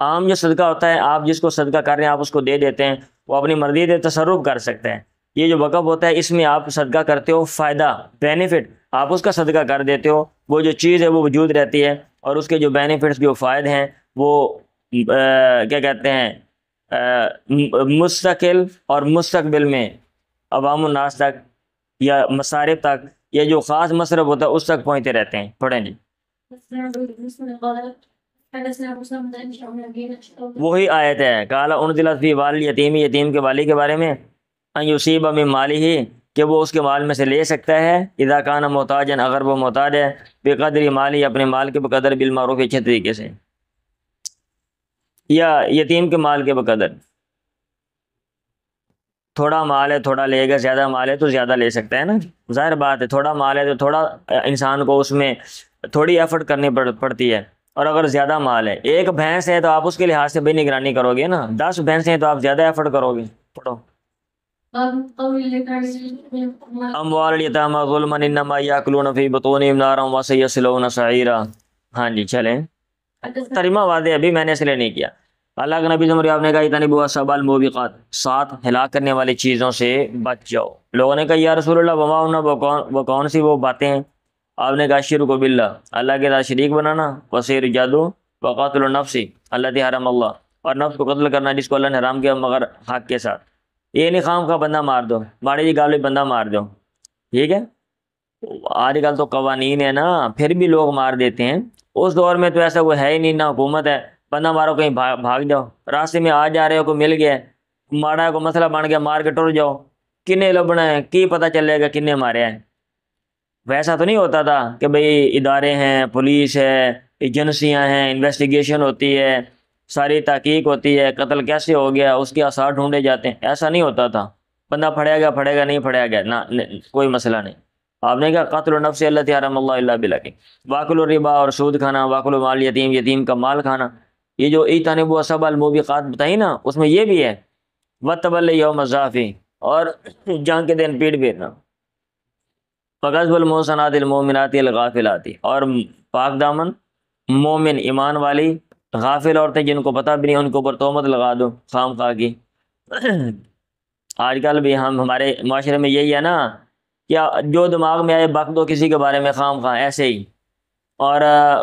عام جو صدقہ ہوتا ہے، آپ جس کو صدقہ کر رہے ہیں آپ اس کو دے دیتے ہیں، وہ اپنی مرضی سے تصرف کر سکتے ہیں۔ یہ جو وقف ہوتا ہے اس میں آپ صدقہ کرتے ہو، فائدہ، بینیفٹ، آپ اس کا صدقہ کر دیتے ہو، وہ جو چیز ہے وہ وجود رہتی ہے، اور اس کے جو بینیفٹس، جو فائدے ہیں وہ کیا کہتے ہیں مستقل اور مستقبل میں عوام الناس تک یا مصارف تک، یا جو خاص مصرف ہوتا ہے اس تک پہنچتے رہتے ہیں۔ پڑھیں جی، وہی آیت ہے، قال انزلت فی وال یتیم، یتیم کے والی کے بارے میں، ان یصیب من مالہ، کہ وہ اس کے مال میں سے لے سکتا ہے، اذا کان محتاجا، اگر وہ محتاج ہے، بقدر مالی، اپنے مال کے بقدر، بالمعروف، اچھے طریقے سے، یا یتیم کے مال کے بقدر۔ تھوڑا مال ہے تھوڑا لے گا، زیادہ مال ہے تو زیادہ لے سکتا ہے نا، ظاہر بات ہے، تھوڑا مال ہے تو تھوڑا انسان کو اس میں تھوڑی ایفرٹ کرنی پڑتی ہے، اور اگر زیادہ مال ہے، ایک بھینس ہے تو آپ اس کے لحاظ سے بھی نگرانی کرو گے نا، 10 بھینسیں ہیں تو آپ زیادہ ایفرٹ کرو گے۔ پڑھو، اموال الیتامی ظلما انما یاکلون فی بطونہم نارا وسیصلون سعیرا۔ ہاں جی چلیں، ترجمہ واضح ابھی میں نے اس لیے نہیں کیا۔ اللہ کے نبی صلی آپ نے کہا اجتنبوا السبع الموبقات، 7 ہلاک کرنے والی چیزوں سے بچ جاؤ۔ لوگوں نے کہا یا رسول اللہ وما ہن، وہ کون سی وہ باتیں ہیں؟ آپ نے کہا شرک باللہ، اللہ کے ساتھ شریک بنانا، وسحر، جادو، وقتل النفس التی حرم اللہ، اور نفس کو قتل کرنا جس کو اللہ نے حرام کیا مگر حق کے ساتھ۔ یہ نہیں خام کا بندہ مار دو، ماڑی جی گال بندہ مار دو، ٹھیک ہے، آج کل تو قوانین ہے نا، پھر بھی لوگ مار دیتے ہیں، اس دور میں تو ایسا کوئی ہے ہی نہیں، نہ حکومت ہے، بندہ مارو کہیں بھاگ جاؤ، راستے میں آ جا رہے ہو کوئی مل گیا ماڑا کو مسئلہ بن گیا، مار کے ٹر جاؤ، کنے لبنا ہے کی پتہ چلے گا کنے مارے ہیں۔ ویسا تو نہیں ہوتا تھا کہ بھئی ادارے ہیں، پولیس ہے، ایجنسیاں ہیں، انویسٹیگیشن ہوتی ہے، ساری تحقیق ہوتی ہے، قتل کیسے ہو گیا اس کے آثار ڈھونڈے جاتے ہیں، ایسا نہیں ہوتا تھا، بندہ پھڑے گا نہیں پھڑیا گیا نہ، کوئی مسئلہ نہیں۔ آپ نے کہا قتل النفس التی حرم اللہ الا بالحق، واکل الربا، اور سود کھانا، واکل مال یتیم، یتیم کا مال کھانا، یہ جو اجتنبوا السبع الموبقات بتائی نا اس میں یہ بھی ہے، وتولی یوم الزحف، اور جنگ کے دن پیٹ پھیرنا، وغضب المحصنات المؤمنات الغافلات، اور پاک دامن مومن ایمان والی غافل عورتیں جن کو پتہ بھی نہیں ان کے اوپر تہمت لگا دو خام خواہ کی، آج کل بھی ہمارے معاشرے میں یہی ہے نا، کیا جو دماغ میں آئے بک دو کسی کے بارے میں خام خواہ ایسے ہی، اور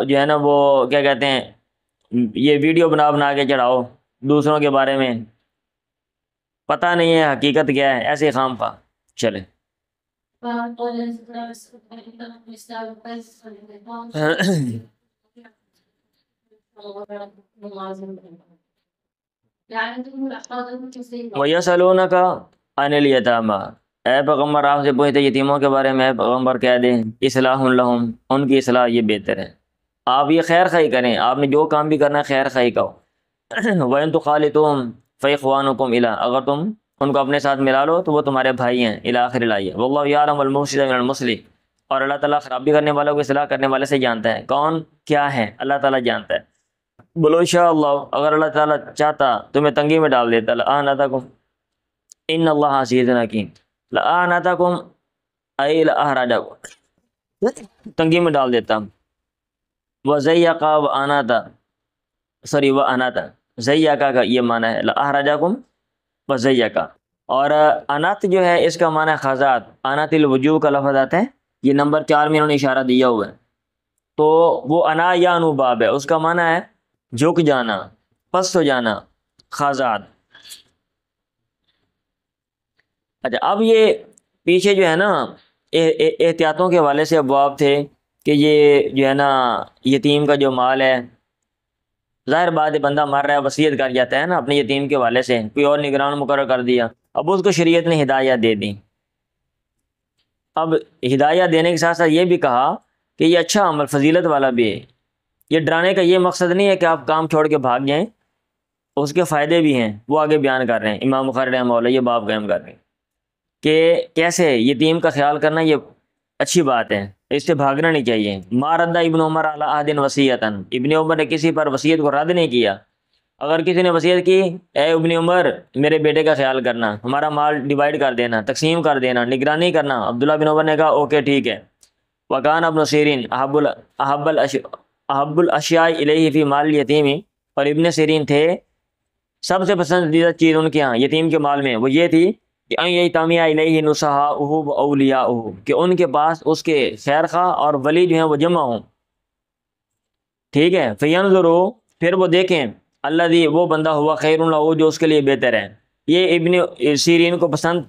جو ہے نا وہ کیا کہتے ہیں، یہ ویڈیو بنا بنا کے چڑھاؤ دوسروں کے بارے میں، پتہ نہیں ہے حقیقت کیا ہے، ایسے ہی خام خواہ چلے۔ وَيَسْأَلُونَكَ عَنِ الْيَتَامَى، اے پیغمبر آپ سے پوچھتے یتیموں کے بارے میں، پیغمبر کہہ دیں اصلاح لہم، ان کی اصلاح یہ بہتر ہے، آپ یہ خیر خواہی کریں، آپ نے جو کام بھی کرنا ہے خیر خواہی کا ہو۔ وَإِن تُخَالِطُوهُمْ فَإِخْوَانُكُمْ إِلَىٰ، اگر تم ان کو اپنے ساتھ ملا لو تو وہ تمہارے بھائی ہیں، الی آخر الآیہ۔ وَاللَّهُ يَعْلَمُ الْمُفْسِدَ مِنَ الْمُصْلِحِ، اور اللہ تعالیٰ خرابی کرنے والوں کو اصلاح کرنے والے سے جانتا ہے، کون کیا ہے اللہ تعالیٰ جانتا ہے۔ بولو شاء اللہ، اگر اللہ تعالیٰ چاہتا تمہیں تنگی میں ڈال دیتا، لَأَعْنَتَكُمْ ان اللہ عزیز حکیم، لَأَعْنَتَكُمْ أَيْ لَأَحْرَجَكُمْ، تنگی میں ڈال دیتا۔ وَزَيَّقَ وَأَنَاتَ، سوری وَأَنَاتَ، زَيَّقَ کا یہ معنی ہے لَأَحْرَجَكُمْ وَزَيَّقَ، اور انات جو ہے اس کا معنی ہے خضاعت، انات الوجوہ کا لفظ آتا ہے، یہ نمبر 4 میں انہوں نے اشارہ دیا ہوا ہے، تو وہ انا یا انو باب ہے، اس کا معنی ہے جھک جانا، پست ہو جانا، خضاعت۔ اچھا اب یہ پیچھے جو ہے نا احتیاطوں کے حوالے سے ابواب تھے کہ یہ جو ہے نا یتیم کا جو مال ہے، ظاہر بات ہے بندہ مر رہا ہے وصیت کر جاتا ہے نا اپنے یتیم کے حوالے سے، کوئی اور نگران مقرر کر دیا، اب اس کو شریعت نے ہدایت دے دی۔ اب ہدایت دینے کے ساتھ ساتھ یہ بھی کہا کہ یہ اچھا عمل فضیلت والا بھی ہے، یہ ڈرانے کا یہ مقصد نہیں ہے کہ آپ کام چھوڑ کے بھاگ جائیں، اس کے فائدے بھی ہیں، وہ آگے بیان کر رہے ہیں امام بخاری رحمہ اللہ، یہ باب قائم کر رہے ہیں کہ کیسے یتیم کا خیال کرنا یہ اچھی بات ہے، اس سے بھاگنا نہیں چاہیے۔ ما رد ابن عمر علی عہد وصیتا، ابن عمر نے کسی پر وصیت کو رد نہیں کیا، اگر کسی نے وصیت کی اے ابن عمر میرے بیٹے کا خیال کرنا، ہمارا مال ڈیوائیڈ کر دینا، تقسیم کر دینا، نگرانی کرنا، عبداللہ بن عمر نے کہا اوکے ٹھیک ہے۔ وکان ابن سیرین احب الاشیاء الیہ فی مال الیتیم، اور ابن سیرین تھے سب سے پسندیدہ چیز ان کے ہاں یتیم کے مال میں وہ یہ تھی کہ ان یجتمع الیہ نصحاؤہ واولیاؤہ، کہ ان کے پاس اس کے خیر خواہ اور ولی جو ہیں وہ جمع ہوں، ٹھیک ہے۔ فینظروا، پھر وہ دیکھیں، الذی، وہ بندہ ہوا خیر لہ، جو اس کے لیے بہتر ہے۔ یہ ابن سیرین کو پسند،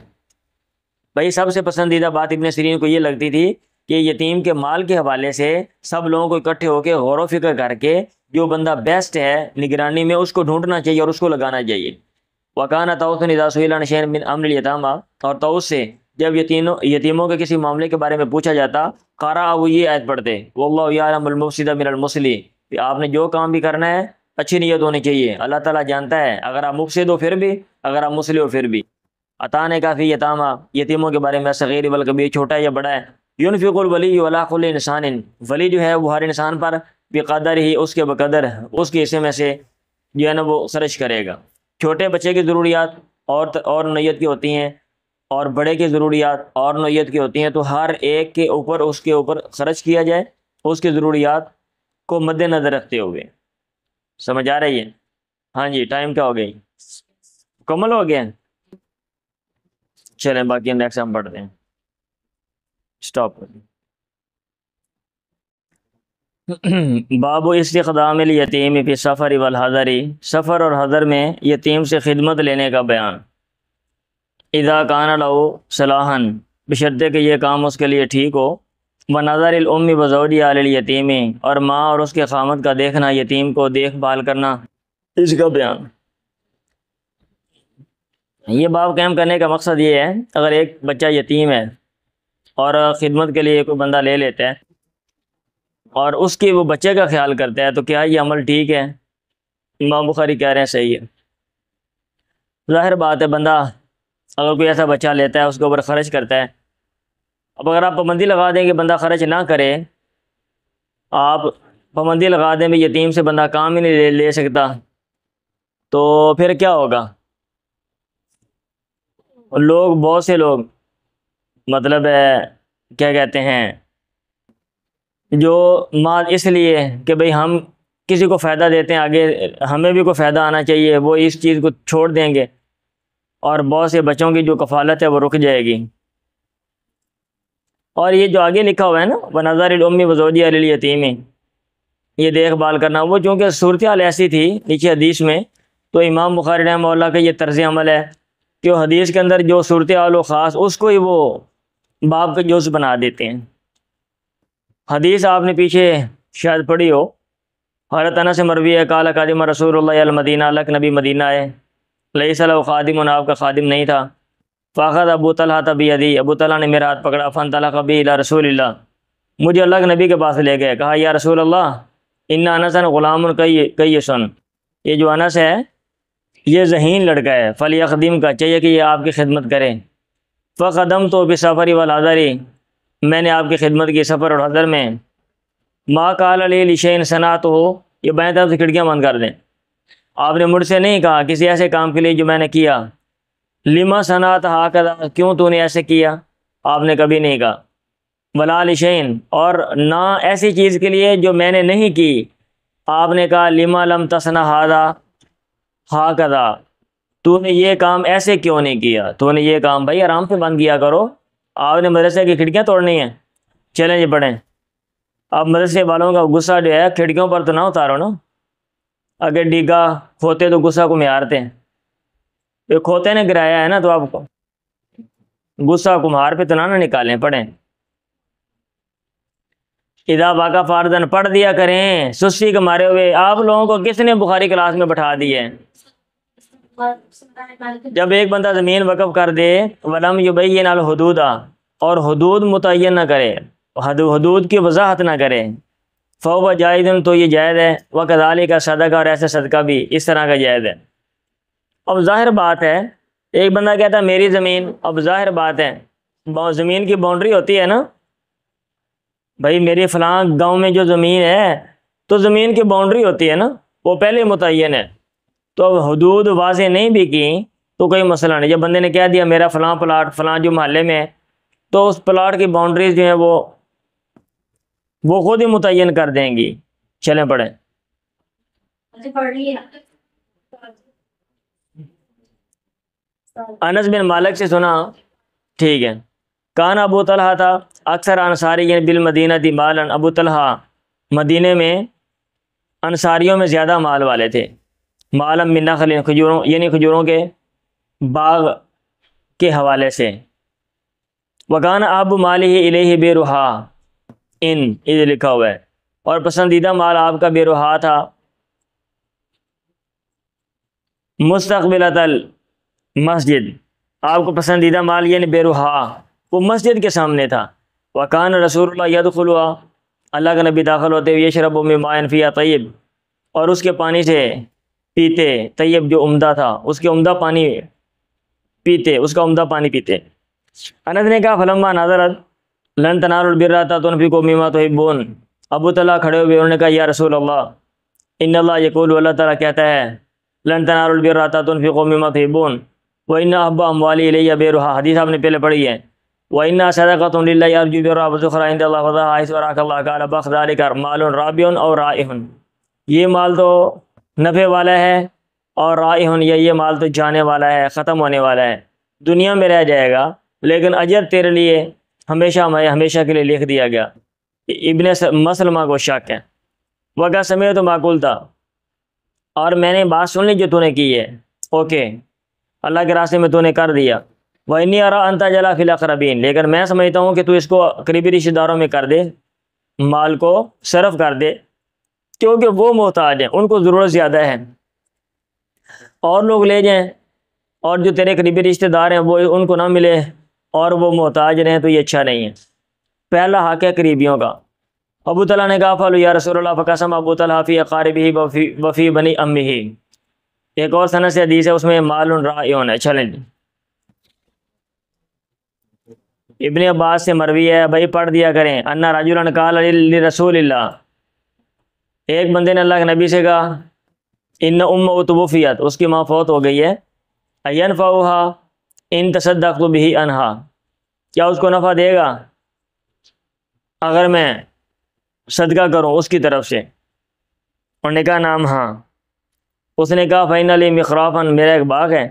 بھائی سب سے پسندیدہ بات ابن سیرین کو یہ لگتی تھی کہ یتیم کے مال کے حوالے سے سب لوگوں کو اکٹھے ہو کے غور و فکر کر کے جو بندہ بیسٹ ہے نگرانی میں اس کو ڈھونڈنا چاہیے اور اس کو لگانا چاہیے۔ وکان طاؤس اذا سئل عن شیء من امر الیتامى، اور طاؤس سے جب یتیموں کے کسی معاملے کے بارے میں پوچھا جاتا، قرأ، وہ یہ آیت پڑھتے، واللہ یعلم المفسد من المصلح، کہ آپ نے جو کام بھی کرنا ہے اچھی نیت ہونی چاہیے، اللہ تعالیٰ جانتا ہے، اگر آپ مفسد ہو پھر بھی، اگر آپ مصلح ہو پھر بھی۔ عطا نے کافی یتامہ، یتیموں کے بارے میں، صغیر والکبیر، چھوٹا ہے یا بڑا ہے۔ ينفق الولی علی کل انسان، ولی جو ہے وہ ہر انسان پر بقدر ہی، اس کے بقدر اس کے حصے میں سے جو ہے نا وہ خرچ کرے گا۔ چھوٹے بچے کی ضروریات اور نوعیت کی ہوتی ہیں، اور بڑے کی ضروریات اور نوعیت کی ہوتی ہیں، تو ہر ایک کے اوپر اس کے اوپر خرچ کیا جائے، اس کی ضروریات کو مد نظر رکھتے ہوئے۔ سمجھ آ رہی ہے؟ ہاں جی، ٹائم کیا ہو گئی؟ مکمل ہو گیا؟ چلیں باقی نیکسٹ ہم پڑھتے ہیں، اسٹاپ کر دیں۔ باب استخدام الیتیم فی السفر والحضر، سفر اور حضر میں یتیم سے خدمت لینے کا بیان۔ اذا کان لہ صلاحا، بشرطے کہ یہ کام اس کے لیے ٹھیک ہو۔ ونظر الام وزوجها علی الیتیم، اور ماں اور اس کے خامد کا دیکھنا، یتیم کو دیکھ بھال کرنا، اس کا بیان۔ یہ باب قائم کرنے کا مقصد یہ ہے اگر ایک بچہ یتیم ہے اور خدمت کے لیے کوئی بندہ لے لیتا ہے اور اس کے وہ بچے کا خیال کرتا ہے تو کیا یہ عمل ٹھیک ہے؟ امام بخاری کہہ رہے ہیں صحیح ہے۔ ظاہر بات ہے بندہ اگر کوئی ایسا بچہ لیتا ہے اس کے اوپر خرچ کرتا ہے، اب اگر آپ پابندی لگا دیں کہ بندہ خرچ نہ کرے، آپ پابندی لگا دیں بھی یتیم سے بندہ کام ہی نہیں لے سکتا، تو پھر کیا ہوگا؟ لوگ، بہت سے لوگ مطلب ہے کیا کہتے ہیں، جو مال اس لیے کہ بھئی ہم کسی کو فائدہ دیتے ہیں آگے ہمیں بھی کوئی فائدہ آنا چاہیے، وہ اس چیز کو چھوڑ دیں گے، اور بہت سے بچوں کی جو کفالت ہے وہ رک جائے گی۔ اور یہ جو آگے لکھا ہوا ہے نا وَنَظَرِ الْأُمِّ وَزَوْجِهَا لِلْيَتِيمِ، یہ دیکھ بھال کرنا، وہ چونکہ صورتحال ایسی تھی نیچے حدیث میں، تو امام بخاری رحمہ اللہ کا یہ طرز عمل ہے کہ وہ حدیث کے اندر جو صورتحال ہو خاص اس کو ہی وہ باب کا جز بنا دیتے ہیں۔ حدیث آپ نے پیچھے شاید پڑھی ہو، حضرت انس سے مروی ہے قال قادم رسول اللہ المدینہ، اللہ کے نبی مدینہ آئے، لیس لہ خادم، آپ کا خادم نہیں تھا، فاخذ ابو طلحہ بیدی، ابو طلحہ نے میرا ہاتھ پکڑا، فانطلق بی الی رسول اللہ، مجھے اللہ کے نبی کے پاس لے گئے، کہا یا رسول اللہ ان انس غلام کیسن، یہ جو انس ہے یہ ذہین لڑکا ہے، فلیخدم کا چاہیے کہ یہ آپ کی خدمت کرے، فخدم تو بسفر والحضر، میں نے آپ کی خدمت کی سفر اور حضر میں، ما قال علی لشین صنعت ہو، یہ بائیں طرف سے کھڑکیاں بند کر دیں، آپ نے مجھ سے نہیں کہا کسی ایسے کام کے لیے جو میں نے کیا، لما صنعت ہاکذا، کیوں تو نے ایسے کیا، آپ نے کبھی نہیں کہا، ولا لشین، اور نہ ایسی چیز کے لیے جو میں نے نہیں کی، آپ نے کہا لما لم تصنع ھذا ہاکذا، تو نے یہ کام ایسے کیوں نہیں کیا، تو نے یہ کام بھائی آرام سے بند کیا کرو، آپ نے مدرسے کی کھڑکیاں توڑنی ہیں، چلیں جی پڑھیں۔ اب مدرسے والوں کا غصہ جو ہے کھڑکیوں پر تو نہ اتارو نا، اگر ڈیگا کھوتے تو غصہ کو معیارتے ہیں، یہ کھوتے نے گرایا ہے نا تو آپ کو غصہ کمہار پہ تو نہ نکالیں، پڑھیں۔ اذا واقع فاردن، پڑھ دیا کریں سستی کے مارے ہوئے، آپ لوگوں کو کس نے بخاری کلاس میں بٹھا دی ہے؟ جب ایک بندہ زمین وقف کر دے، ولم یبین الحدود، اور حدود متعین نہ کرے، حدود کی وضاحت نہ کرے، فهو جائز، تو یہ جائز ہے، وکذالک صدقہ، اور ایسے صدقہ بھی اس طرح کا جائز ہے۔ اب ظاہر بات ہے ایک بندہ کہتا ہے میری زمین، اب ظاہر بات ہے زمین کی باؤنڈری ہوتی ہے نا، بھائی میری فلاں گاؤں میں جو زمین ہے تو زمین کی باؤنڈری ہوتی ہے نا، وہ پہلے متعین ہے، تو اب حدود واضح نہیں بھی کی تو کوئی مسئلہ نہیں، جب بندے نے کہہ دیا میرا فلاں پلاٹ فلاں جو محلے میں ہے، تو اس پلاٹ کی باؤنڈریز جو ہیں وہ خود ہی متعین کر دیں گی۔ چلیں پڑھیں۔ انس بن مالک سے سنا، ٹھیک ہے، کان ابو طلحہ تھا اکثر انصاری بالمدینہ دی مالن، ابو طلحہ مدینے میں انصاریوں میں زیادہ مال والے تھے، مالم من نخل، کھجوروں یعنی کھجوروں کے باغ کے حوالے سے، وکان اب مالہ الیہ بیرہا، ادھر لکھا ہوا ہے، اور پسندیدہ مال آپ کا بیرہا تھا، مستقبلۃ المسجد، آپ کو پسندیدہ مال یعنی بیرہا وہ مسجد کے سامنے تھا، وکان رسول اللہ یدخلها، اللہ کا نبی داخل ہوتے ہوئے، یشرب من ماء فیہ طیب، اور اس کے پانی سے پیتے، طیب جو عمدہ تھا اس کے عمدہ پانی پیتے، اس کا عمدہ پانی پیتے۔ انس نے کہا فلما نظرت لن تنالوا البر حتى تنفقوا مما تحبون، ابو طلحہ کھڑے ہوئے انہوں نے کہا یا رسول اللہ ان اللہ یقول، اللہ تعالیٰ کہتا ہے لن تنالوا البر حتى تنفقوا مما تحبون وان احب اموالی الی بیرہا، حدیث آپ نے پہلے پڑھی ہے، وَإِنَّا صَدَقَةٌ لِلَّهِ أَرْجُو بِرَّهَا وَذُخْرَى عِندَ اللَّهِ وَضَعَهَا حَيْثُ أَرَاكَ اللَّهُ قَالَ بَخْ ذَلِكَ مَالٌ رَابِحٌ أَوْ رَائِحٌ، یہ مال تو نفع والا ہے، اور رائح، یہ مال تو جانے والا ہے، ختم ہونے والا ہے، دنیا میں رہ جائے گا، لیکن اجر تیرے لیے ہمیشہ کے لیے لکھ دیا گیا۔ ابن مسلمہ کو شک ہے، وَقَدْ سَمِعْتُ مَا قُلْتَ، اور میں نے بات سن لی جو تو نے کی ہے، اوکے اللہ کے راستے میں تو نے کر دیا، وَإِنِّي أَرَىٰ أَن تَجْعَلَ فِي الْأَقْرَبِينَ، لیکن میں سمجھتا ہوں کہ تو اس کو قریبی رشتہ داروں میں کر دے، مال کو صرف کر دے، کیونکہ وہ محتاج ہیں، ان کو ضرورت زیادہ ہے، اور لوگ لے جائیں اور جو تیرے قریبی رشتہ دار ہیں وہ ان کو نہ ملے اور وہ محتاج رہیں، تو یہ اچھا نہیں ہے، پہلا حق ہے قریبیوں کا۔ ابو طلحہ نے کہا فَقَالُوا یا رسول اللہ، فقسم ابو طلحہ فی اقاربہ وفی بنی امہ، ایک اور سند سے حدیث ہے اس میں مال رائع ہے۔ چلیں جی، ابن عباس سے مروی ہے، بھائی پڑھ دیا کریں، ان رجلا قال لرسول اللہ، ایک بندے نے اللہ کے نبی سے کہا ان امہ توفیت، اس کی ماں فوت ہو گئی ہے، ینفعها ان تصدقت به عنہا، کیا اس کو نفع دے گا اگر میں صدقہ کروں اس کی طرف سے؟ انہوں نے کہا نام ہاں۔ اس نے کہا فإن لی مخرافا، میرا ایک باغ ہے،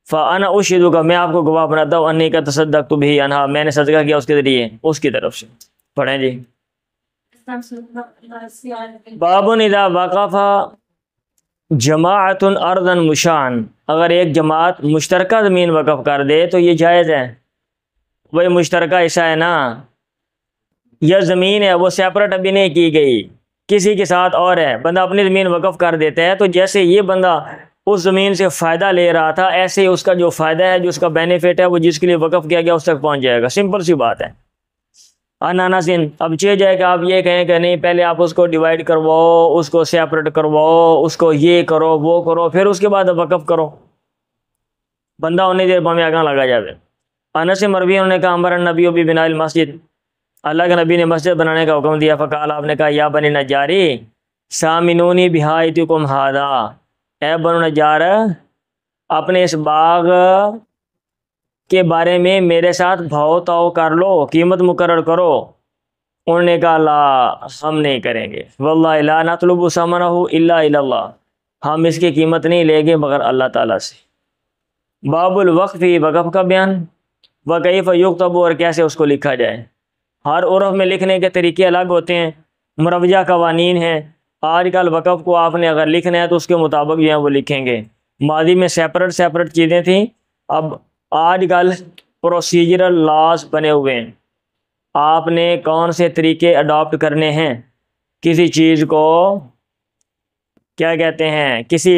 فانا اشہدک، میں آپ کو گواہ بناتا ہوں، انی کا تصدقت بھی عنہا، میں نے صدقہ کیا اس کے ذریعے، اس کی طرف سے. پڑھیں جی. باب اذا وقف جماعت ارضا مشان، اگر ایک جماعت مشترکہ زمین وقف کر دے تو یہ جائز ہے. وہی مشترکہ ایسا ہے نا، یہ زمین ہے وہ سیپریٹ ابھی نہیں کی گئی، کسی کے ساتھ اور ہے، بندہ اپنی زمین وقف کر دیتا ہے تو جیسے یہ بندہ اس زمین سے فائدہ لے رہا تھا، ایسے ہی اس کا جو فائدہ ہے، جو اس کا بینیفٹ ہے، وہ جس کے لیے وقف کیا گیا اس تک پہنچ جائے گا. سمپل سی بات ہے. اناسن، اب چاہے جائے کہ آپ یہ کہیں کہ نہیں پہلے آپ اس کو ڈیوائڈ کرواؤ، اس کو سیپریٹ کرواؤ، اس کو یہ کرو وہ کرو، پھر اس کے بعد وقف کرو، بندہ انی دیر میں آگاہ لگا جائے. انس مروی انہوں نے کہا امر النبی بھی بنا المسجد، اللہ کے نبی نے مسجد بنانے کا حکم دیا. فقال، آپ نے کہا یا بنی نجاری سامنونی بہایتکم ھذا، اے بنو نجار اپنے اس باغ کے بارے میں میرے ساتھ بھاؤ تاؤ کر لو، قیمت مقرر کرو. انہوں نے کہا لا، ہم نہیں کریں گے. واللہ لا نطلب ثمنہ الا الی اللہ، ہم اس کی قیمت نہیں لیں گے مگر اللہ تعالیٰ سے. باب الوقف، وقف کا بیان. وکیف یکتب، اور کیسے اس کو لکھا جائے. ہر عرف میں لکھنے کے طریقے الگ ہوتے ہیں، مروجہ قوانین ہیں. آج کل وقف کو آپ نے اگر لکھنا ہے تو اس کے مطابق جو ہے وہ لکھیں گے. ماضی میں سیپریٹ چیزیں تھیں، اب آج کل پروسیجرل لاز بنے ہوئے ہیں. آپ نے کون سے طریقے اڈاپٹ کرنے ہیں کسی چیز کو، کیا کہتے ہیں، کسی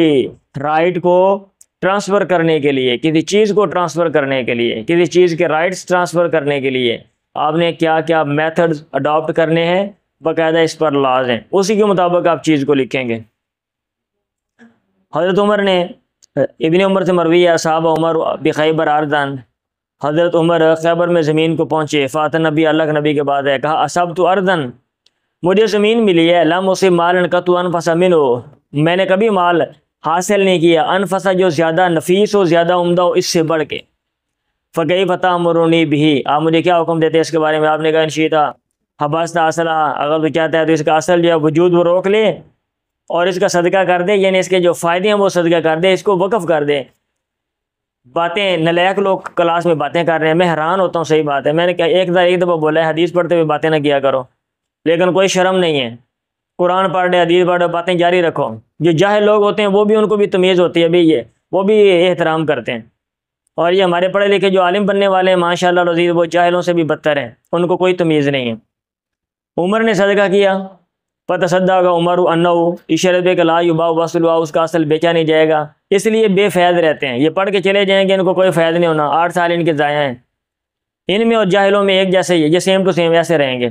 رائٹ کو ٹرانسفر کرنے کے لیے، کسی چیز کو ٹرانسفر کرنے کے لیے، کسی چیز کے رائٹس ٹرانسفر کرنے کے لیے آپ نے کیا کیا میتھڈز اڈاپٹ کرنے ہیں، باقاعدہ اس پر لاز ہیں، اسی کے مطابق آپ چیز کو لکھیں گے. حضرت عمر نے، ابن عمر سے مروی ہے، صحابہ عمر بخیبر اردن، حضرت عمر خیبر میں زمین کو پہنچے. فاتح نبی، اللہ کے نبی کے بعد ہے، کہا اصبت اردن، مجھے زمین ملی ہے، لم اسب مالا قط انفس منہ، میں نے کبھی مال حاصل نہیں کیا، انفسا جو زیادہ نفیس ہو، زیادہ عمدہ ہو اس سے بڑھ کے. فکیف تأمرونی بہ، آپ مجھے کیا حکم دیتے اس کے بارے میں. آپ نے کہا ان شئتا حبست اصلہ، اگر تو چاہتا ہے تو اس کا اصل جو ہے وجود وہ روک لے اور اس کا صدقہ کر دے، یعنی اس کے جو فائدے ہیں وہ صدقہ کر دے، اس کو وقف کر دے. باتیں نلائق لوگ کلاس میں باتیں کر رہے ہیں، میں حیران ہوتا ہوں. صحیح بات ہے، میں نے کہا ایک دفعہ بولا ہے حدیث پڑھتے ہوئے باتیں نہ کیا کرو، لیکن کوئی شرم نہیں ہے. قرآن پڑھ رہے، حدیث پڑھ رہے، باتیں جاری رکھو. جو جاہل لوگ ہوتے ہیں وہ بھی، ان کو بھی تمیز ہوتی ہے بھی، وہ بھی احترام کرتے ہیں. اور یہ ہمارے پڑھے لکھے جو عالم بننے والے ہیں ماشاء اللہ عزیز، وہ جاہلوں سے بھی بدتر ہیں، ان کو کوئی تمیز نہیں ہے. عمر نے صدقہ کیا، فتصدق عمر انہ، اشارت کہ لا یباع وصلہ، اس کا اصل بیچا نہیں جائے گا، اس لیے بے فائد رہتے ہیں. یہ پڑھ کے چلے جائیں گے، ان کو کوئی فائدہ نہیں ہونا، 8 سال ان کے ضائع ہیں. ان میں اور جاہلوں میں ایک جیسے ہی ہے، یہ سیم ٹو سیم ایسے رہیں گے.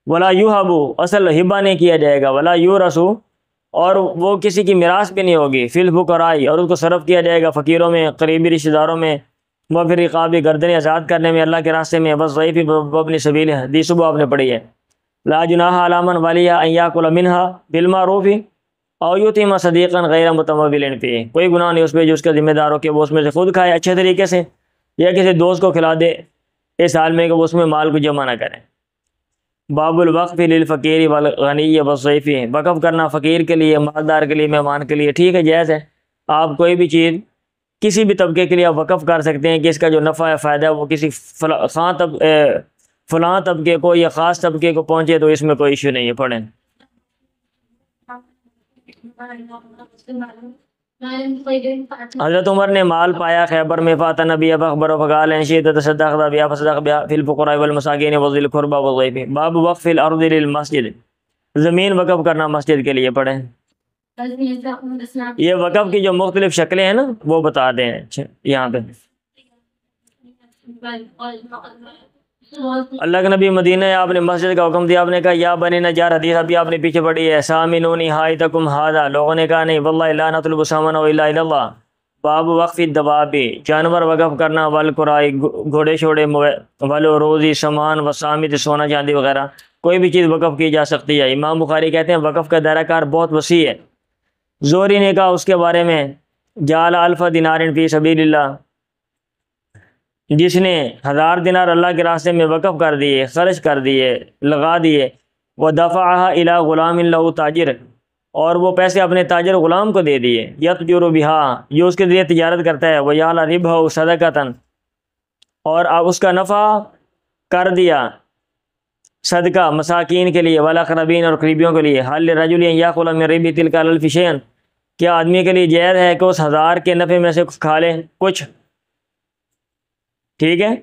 ولا یوہب، اصل ہبہ نہیں کیا جائے گا. ولا یورث، اور وہ کسی کی میراث بھی نہیں ہوگی. فی الفقراء، اور اس کو صرف کیا جائے گا فقیروں میں، قریبی رشتہ داروں میں. وفی الرقاب، گردنیں آزاد کرنے میں، اللہ کے راستے میں. والضعیف وابن سبیل، حدیث صبح آپ نے پڑھی ہے. لا جناح علی من ولی ان یاکل منہا بالمعروف او یطعم صدیقا غیر متمول فیہ، کوئی گناہ نہیں اس پہ جو اس کا ذمہ دار ہو کہ وہ اس میں سے خود کھائے اچھے طریقے سے، یا کسی دوست کو کھلا دے اس حال میں کہ وہ اس میں مال کو جمع نہ کریں. باب الوقف للفقیر والغنی والضعیف، وقف کرنا فقیر کے لیے، مالدار کے لیے، مہمان کے لیے ٹھیک ہے، جائز ہے. آپ کوئی بھی چیز کسی بھی طبقے کے لیے آپ وقف کر سکتے ہیں کہ اس کا جو نفع ہے، فائدہ ہے، وہ کسی فلاں طبقے کو یا خاص طبقے کو پہنچے تو اس میں کوئی ایشو نہیں ہے. پڑھیں. حضرت عمر نے مال پایا خیبر میں. فاتح نبی فاخبر فقال ان شئت تصدقت بها فصدق بها في الفقراء والمساکین وذی القربى والضیف. باب وقف الارض للمسجد، زمین وقف کرنا مسجد کے لیے. پڑھیں. یہ وقف کی جو مختلف شکلیں ہیں نا وہ بتا دیں یہاں پہ. اللہ کے نبی مدینہ، آپ نے مسجد کا حکم دیا. آپ نے کہا یا بنی نجار، حدیث ابھی آپ نے پیچھے پڑھی ہے، سامنونی حایتکم ھذا، لوگوں نے کہا نہیں، واللہ لا نطلب ثمنہ الا الی اللہ. باب وقف الدواب، جانور وقف کرنا. والقراء، گھوڑے شوڑے، والعروض، سامان، والصامت، سونا چاندی وغیرہ، کوئی بھی چیز وقف کی جا سکتی ہے. امام بخاری کہتے ہیں وقف کا دائرہ کار بہت وسیع ہے. زہری نے کہا اس کے بارے میں، جعل الف دینار فی سبیل اللہ، جس نے 1000 دینار اللہ کے راستے میں وقف کر دیے، خرچ کر دیے، لگا دیے. ودفعها الی غلام لہ تاجر، اور وہ پیسے اپنے تاجر غلام کو دے دیے، یتجر بہا، یہ اس کے ذریعے تجارت کرتا ہے، ویعلی ربہ صدقۃ، اور اب اس کا نفع کر دیا صدقہ مساکین کے لیے، والاقربین اور قریبیوں کے لیے، حل للرجل ان یاکل من ربح تلک الف شیئا، کیا آدمی کے لیے جائز ہے کہ اس 1000 کے نفع میں سے کھا لے کچھ، ٹھیک ہے؟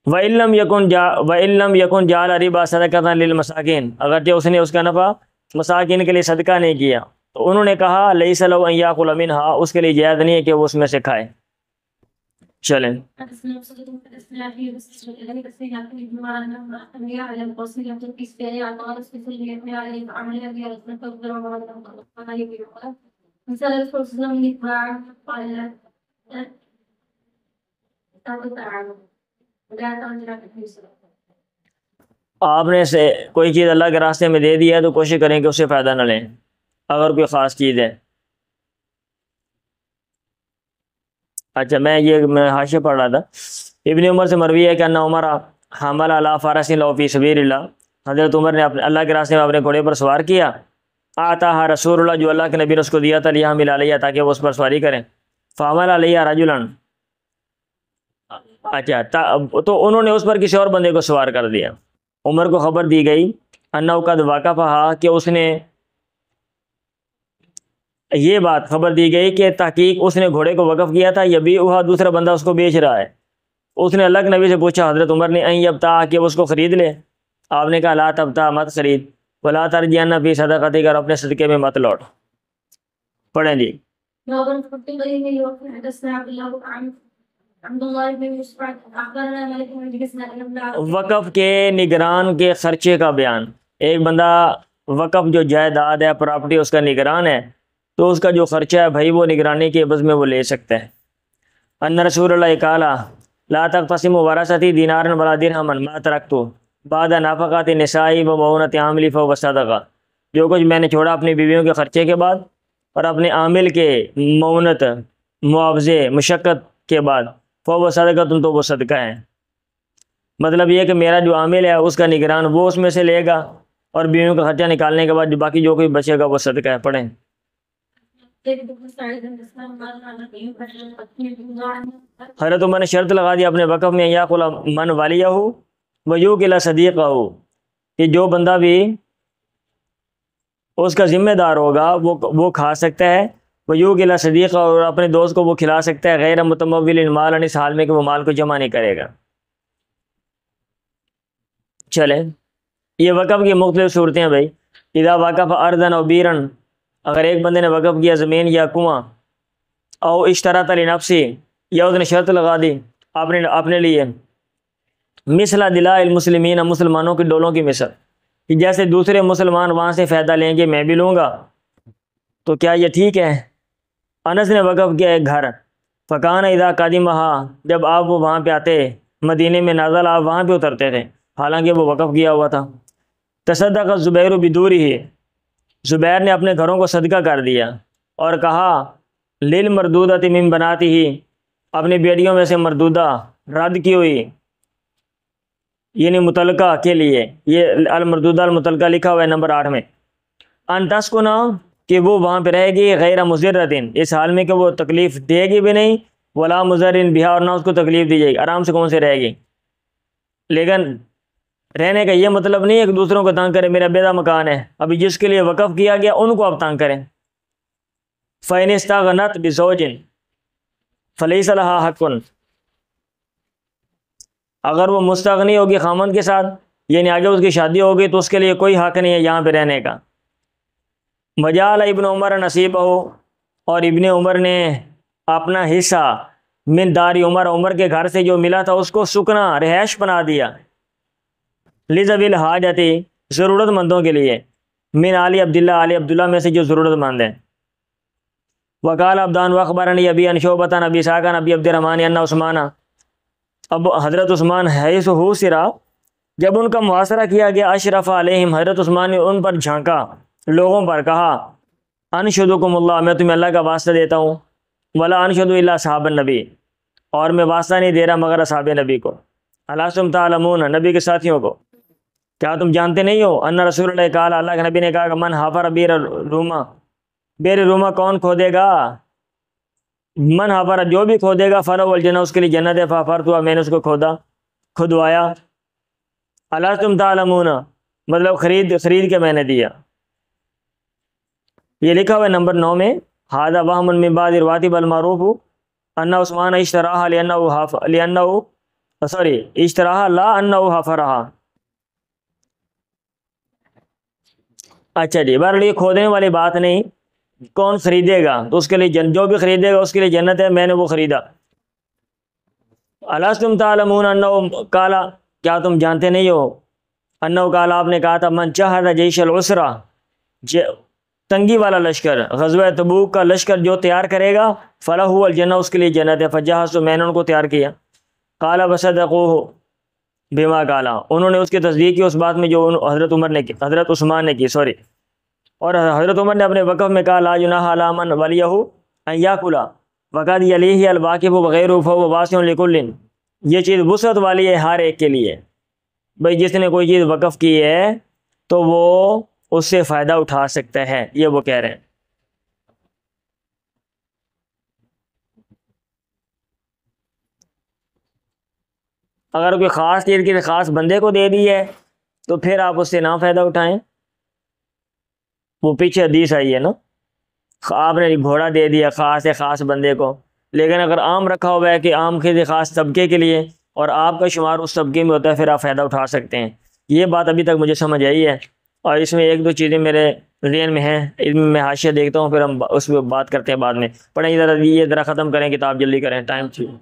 وَإِن لَمْ يَكُنْ جَعَلَ رِبَا صَدَقَةً لِلْمَسَاكِينِ، اگرچہ اس نے اس کا نفع مساکین کے لیے صدقہ نہیں کیا، تو انہوں نے کہا لَيْسَ لَهُ أَن يَأْكُلَ مِنْهَا، اس کے لیے جائز نہیں ہے کہ وہ اس میں سے کھائے۔ چلیں آپ نے سے کوئی چیز اللہ کے راستے میں دے دی ہے تو کوشش کریں کہ اس سے فائدہ نہ لیں، اگر کوئی خاص چیز ہے۔ اچھا میں حاشیہ پڑھ رہا تھا، ابن عمر سے مروی ہے کہ ان عمر حمل علی فرس له فی سبیل اللہ، حضرت عمر نے اللہ کے راستے میں اپنے گھوڑے پر سوار کیا، آتاها رسول اللہ، جو اللہ کے نبی نے اس کو دیا تھا، لیحمل علیہ، تاکہ وہ اس پر سواری کریں، فحمل علیہ رجلا، اچھا تو انہوں نے اس پر کسی اور بندے کو سوار کر دیا۔ عمر کو خبر دی گئی انہ قد وقفہا، کہ اس نے یہ بات خبر دی گئی کہ تحقیق اس نے گھوڑے کو وقف کیا تھا، یبیعھا، دوسرا بندہ اس کو بیچ رہا ہے۔ اس نے اللہ کے نبی سے پوچھا، حضرت عمر نے، ان یبتاع، کہ اس کو خرید لے۔ آپ نے کہا لا تبتاع، مت خرید، ولا ترجعن فی صدقتک، اور اپنے صدقے میں مت لوٹ۔ پڑھیں جی۔ وقف کے نگران کے خرچے کا بیان، ایک بندہ وقف جو جائیداد ہے، پراپرٹی اس کا نگران ہے، تو اس کا جو خرچہ ہے بھائی وہ نگرانی کے عوض میں وہ لے سکتا ہے۔ ان رسول اللہ قال لا تقتسموا ورثتی دینارا ولا درہما ما ترکت بعد نفقات نسائی و معونۃ عاملی فهو صدقہ، جو کچھ میں نے چھوڑا اپنی بیویوں کے خرچے کے بعد اور اپنے عامل کے معونت، معاوضے، مشقت کے بعد، فهو صدقہ، تو وہ صدقہ ہے۔ مطلب یہ کہ میرا جو عامل ہے اس کا نگران وہ اس میں سے لے گا، اور بیویوں کا خرچہ نکالنے کے بعد جو باقی جو کوئی بچے گا وہ صدقہ ہے۔ پڑھیں۔ حضرت عمر نے شرط لگا دی اپنے وقف میں، یاکل من والیہ ویوکل صدیقہ، کہ جو بندہ بھی اس کا ذمہ دار ہوگا وہ کھا سکتا ہے، ویوکل صدیقہ، اور اپنے دوست کو وہ کھلا سکتا ہے، غیر متمول مالا، اس حال میں کہ وہ مال کو جمع نہیں کرے گا۔ چلیں، یہ وقف کی مختلف صورتیں ہیں بھائی۔ اذا وقف ارضا او بیرن، اگر ایک بندے نے وقف کیا زمین یا کنواں، او اشترط لنفسی، یا اس نے شرط لگا دی اپنے لیے، مثل دلاء المسلمین، مسلمانوں کی ڈولوں کی مثل، کہ جیسے دوسرے مسلمان وہاں سے فائدہ لیں گے میں بھی لوں گا، تو کیا یہ ٹھیک ہے؟ انس نے وقف کیا ایک گھر، فکان اذا قدمہا، جب آپ وہ وہاں پہ آتے، مدینے میں نازل آپ وہاں پہ اترتے تھے، حالانکہ وہ وقف کیا ہوا تھا۔ تصدق زبیر بدورہ، زبیر نے اپنے گھروں کو صدقہ کر دیا، اور کہا للمردودۃ من بناتہ، اپنی بیٹیوں میں سے مردودہ رد کی ہوئی، یعنی متعلقہ کے لیے، یہ المردودہ المتعلقہ لکھا ہوا ہے نمبر 8 میں، ان تسکنا، کہ وہ وہاں پہ رہے گی، غیر مضرۃ، اس حال میں کہ وہ تکلیف دے گی بھی نہیں، ولا مضر بہا، اور نہ اس کو تکلیف دی جائے گی، آرام سے کون سے رہے گی۔ لیکن رہنے کا یہ مطلب نہیں ہے کہ دوسروں کو تنگ کرے، میرا بیدہ مکان ہے، ابھی جس کے لیے وقف کیا گیا ان کو آپ تنگ کریں۔ فَإِنِ اسْتَغْنَتْ بِزَوْجٍ فَلَيْسَ لَهَا حَقٌّ، اگر وہ مستغنی ہوگی خامند کے ساتھ، یعنی آگے اس کی شادی ہوگی، تو اس کے لیے کوئی حق نہیں ہے یہاں پہ رہنے کا۔ وَجَعَلَ ابن عمر نصیبہ، اور ابن عمر نے اپنا حصہ من داری عمر، عمر کے گھر سے جو ملا تھا اس کو سکنا، رہائش بنا دیا، لذوی الحاجت، ضرورت مندوں کے لیے، من آل عبداللہ، آل عبداللہ میں سے جو ضرورت مند ہیں۔ وقال عبدان واخبرنی ابی ان شعبۃ ابی اسحاق ابی عبد الرحمن ان عثمان، اب حضرت عثمان حیث حوصرا، جب ان کا محاصرہ کیا گیا، اشرف علیہم، حضرت عثمان نے ان پر جھانکا، لوگوں پر کہا، انشدکم اللہ، میں تمہیں اللہ کا واسطہ دیتا ہوں، ولا انشد الا اصحاب النبی، اور میں واسطہ نہیں دے رہا مگر اصحاب نبی کو، الستم تعلمون، نبی کے ساتھیوں کو، کیا تم جانتے نہیں ہو ان رسول اللہ قال، اللہ کے نبی نے کہا کہ من حفر بیر روما، بیر روما کون کھودے گا، من حفر جو بھی کھودے گا، فلہ الجنہ اس کے لیے جنت ہے، فحفرت ہوا میں نے اس کو کھدوایا، الا تم تعلمون مطلب خرید کے میں نے دیا۔ یہ لکھا ہوا ہے نمبر 9 میں، ھذا وہم من بعض روات بالمعروف ان عثمان اشتراها لانه سوری اشتراها لا انه حفرها۔ اچھا جی، بہرحال یہ کھودنے والی بات نہیں، کون خریدے گا تو اس کے لیے جو بھی خریدے گا اس کے لیے جنت ہے، میں نے وہ خریدا۔ الستم تعلمون انه قال، کیا تم جانتے نہیں ہو، انه قال آپ نے کہا تھا، من جہز جیش العسرہ، تنگی والا لشکر، غزوہ تبوک کا لشکر جو تیار کرے گا، فلہ الجنہ اس کے لیے جنت ہے، فجہزت میں نے ان کو تیار کیا، قال وصدقوه بما قال، انہوں نے اس کی تصدیق کی اس بات میں جو حضرت عثمان نے کی سوری، اور حضرت عمر نے اپنے وقف میں کہا لا جناح علی من ولیہ ان یاکل وقد یلیہ الواقف وغیرہ فهو واسع لکل، یہ چیز وسعت والی ہے ہر ایک کے لیے، بھئی جس نے کوئی چیز وقف کی ہے تو وہ اس سے فائدہ اٹھا سکتا ہے، یہ وہ کہہ رہے ہیں۔ اگر کوئی خاص چیز کسی خاص بندے کو دے دی ہے تو پھر آپ اس سے نہ فائدہ اٹھائیں، وہ پیچھے حدیث آئی ہے نا، آپ نے گھوڑا دے دیا خاص بندے کو، لیکن اگر عام رکھا ہوا ہے کہ عام کسی خاص طبقے کے لیے اور آپ کا شمار اس طبقے میں ہوتا ہے، پھر آپ فائدہ اٹھا سکتے ہیں۔ یہ بات ابھی تک مجھے سمجھ آئی ہے، اور اس میں ایک دو چیزیں میرے ذہن میں ہیں، ان میں حاشیہ دیکھتا ہوں، پھر ہم اس پہ بات کرتے ہیں بعد میں۔ پڑھیں یہ ذرا ختم کریں کتاب، جلدی کریں، ٹائم چاہیے۔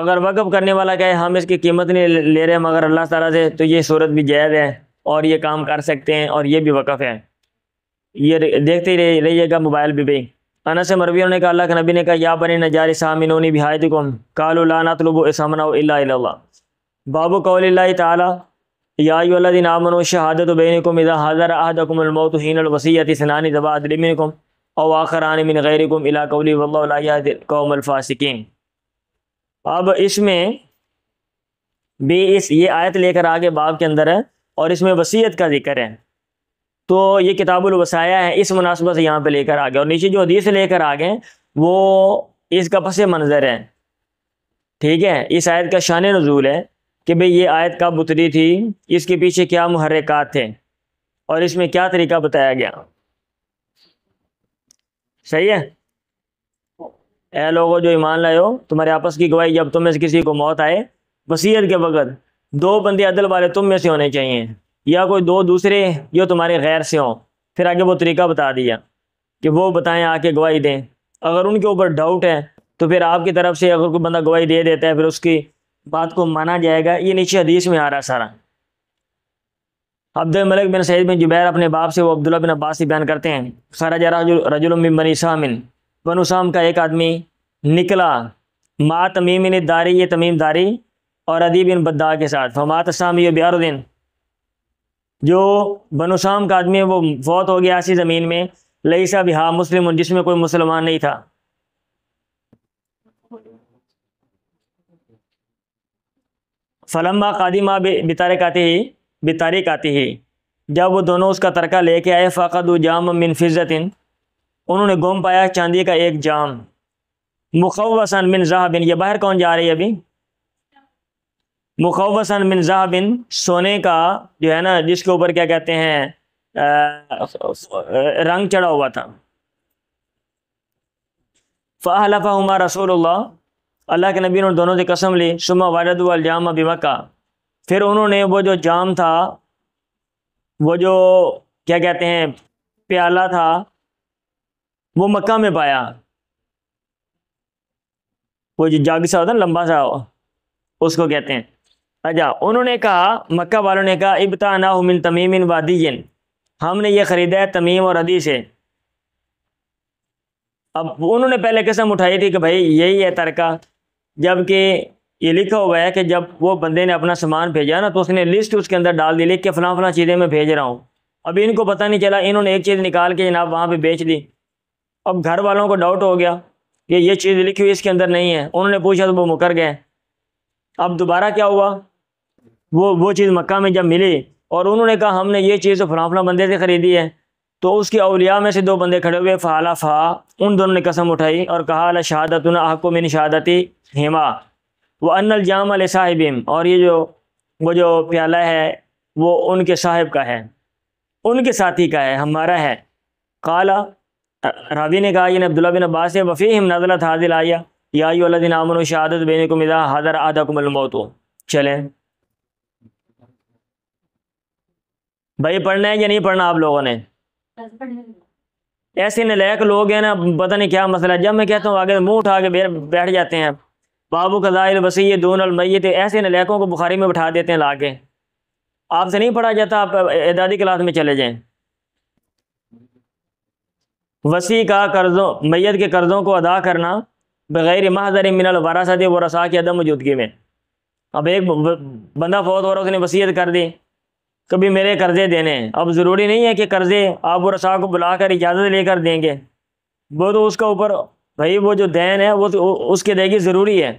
اگر وقف کرنے والا کہے ہم اس کی قیمت نہیں لے رہے مگر اللہ تعالیٰ سے، تو یہ صورت بھی جائز ہے اور یہ کام کر سکتے ہیں، اور یہ بھی وقف ہے۔ یہ دیکھتے ہی رہیے گا موبائل پہ بھی۔ انس سے مروی نے کہا اللہ کے نبی نے کہا یا بنی نجار سامنونی بحایتکم قالوا لا نطلب اسمنا الا الی اللہ، باب قول اللہ تعالی یا ایھا الذین آمنوا شہادۃ بینکم اذا حضر احدکم الموت حین الوصیۃ اثنان ذوی عدل منکم او آخران من غیرکم الی قولی واللہ لا یہدی القوم الفاسقین۔ اب اس میں بھی یہ آیت لے کر آگے باب کے اندر ہے، اور اس میں وصیت کا ذکر ہے، تو یہ کتاب الوصایا ہے، اس مناسبت سے یہاں پہ لے کر آگے، اور نیچے جو حدیث لے کر آگے وہ اس کا پس منظر ہے، ٹھیک ہے، اس آیت کا شان نزول ہے کہ بھئی یہ آیت کب اتری تھی، اس کے پیچھے کیا محرکات تھے، اور اس میں کیا طریقہ بتایا گیا۔ صحیح ہے؟ اے لوگوں جو ایمان لائے ہو، تمہارے آپس کی گواہی جب تم میں سے کسی کو موت آئے وصیت کے وقت، دو بندے عدل والے تم میں سے ہونے چاہیے، یا کوئی دو دوسرے جو تمہارے غیر سے ہوں۔ پھر آگے وہ طریقہ بتا دیا کہ وہ بتائیں آ کے گواہی دیں، اگر ان کے اوپر ڈاؤٹ ہے تو پھر آپ کی طرف سے اگر کوئی بندہ گواہی دے دیتا ہے پھر اس کی بات کو مانا جائے گا۔ یہ نیچے حدیث میں آ رہا ہے سارا۔ عبد الملک بن سعید بن جبیر اپنے باپ سے وہ عبداللہ بن عباس سے بیان کرتے ہیں، خرج رجل من بنی سام، بنو سام کا ایک آدمی نکلا، ما تمیم بن داری، یہ تمیم داری، اور عدی بن بدع کے ساتھ، فمات سامی بارض، جو بنو سام کا آدمی ہے وہ فوت ہو گیا ایسی زمین میں، لیسا بہا مسلم، جس میں کوئی مسلمان نہیں تھا۔ فلما قادما بطریقاته، جب وہ دونوں اس کا ترکہ لے کے آئے، فقدوا جام من فضۃ، انہوں نے گم پایا چاندی کا ایک جام، مخوصا من ذهب، یہ باہر کون جا رہی ہے ابھی؟ مخوصا من ذهب، سونے کا جو ہے نا جس کے اوپر کیا کہتے ہیں رنگ چڑھا ہوا تھا۔ فاحلفهما رسول اللہ، اللہ کے نبی نے دونوں سے قسم لی، ثم وردوا الجام بمکہ، پھر انہوں نے وہ جو جام تھا، وہ جو کیا کہتے ہیں پیالہ تھا، وہ مکہ میں پایا، وہ جو جگ سا ہوتا ہے لمبا سا، اس کو کہتے ہیں۔ اچھا، انہوں نے کہا، مکہ والوں نے کہا، ابتعناہ من تمیم وعدی، ہم نے یہ خریدا ہے تمیم اور عدی سے۔ اب انہوں نے پہلے قسم اٹھائی تھی کہ بھائی یہی ہے ترکہ، جبکہ یہ لکھا ہوا ہے کہ جب وہ بندے نے اپنا سامان بھیجا نا تو اس نے لسٹ اس کے اندر ڈال دی، لکھ کے فلاں فلاں چیزیں میں بھیج رہا ہوں۔ اب ان کو پتہ نہیں چلا، انہوں نے ایک چیز نکال کے جناب وہاں پہ بیچ دی۔ اب گھر والوں کو ڈاؤٹ ہو گیا کہ یہ چیز لکھی ہوئی اس کے اندر نہیں ہے، انہوں نے پوچھا تو وہ مکر گئے۔ اب دوبارہ کیا ہوا، وہ چیز مکہ میں جب ملی اور انہوں نے کہا ہم نے یہ چیز فلاں فلاں بندے سے خریدی ہے، تو اس کے اولیاء میں سے 2 بندے کھڑے ہوئے، فحلفا، ان دونوں نے قسم اٹھائی اور کہا لشہادتنا احق من شہادتی ہما وان الجام لصاحبہم، اور وہ جو پیالہ ہے وہ ان کے صاحب کا ہے، ان کے ساتھی کا ہے، ہمارا ہے۔ قال، راوی نے کہا یہ عبداللہ بن عباس ہے، وفیہم نزلت هذه الآیہ یا ایھا الذین آمنوا شہادۃ بینکم اذا حضر احدکم الموت۔ چلیں بھائی پڑھنا ہے یا نہیں پڑھنا آپ لوگوں نے؟ ایسے نلائق لوگ ہیں نا، پتہ نہیں کیا مسئلہ، جب میں کہتا ہوں آگے منہ اٹھا کے بیٹھ جاتے ہیں۔ بابو قضاء الوصی دون المیت، ایسے نلائقوں کو بخاری میں بٹھا دیتے ہیں لا کے۔ آپ سے نہیں پڑھا جاتا، آپ اعدادی کلاس میں چلے جائیں۔ وصی کا قرضوں، میت کے قرضوں کو ادا کرنا بغیر محضر من الورثۃ، ورثاء کی عدم موجودگی میں۔ اب ایک بندہ فوت ہو رہا، اس نے وصیت کر دی کبھی میرے قرضے دینے ہیں، اب ضروری نہیں ہے کہ قرضے آپ ورثاء کو بلا کر اجازت لے کر دیں گے، وہ تو اس کا اوپر بھائی وہ جو دین ہے وہ تو اس کی ادائیگی ضروری ہے،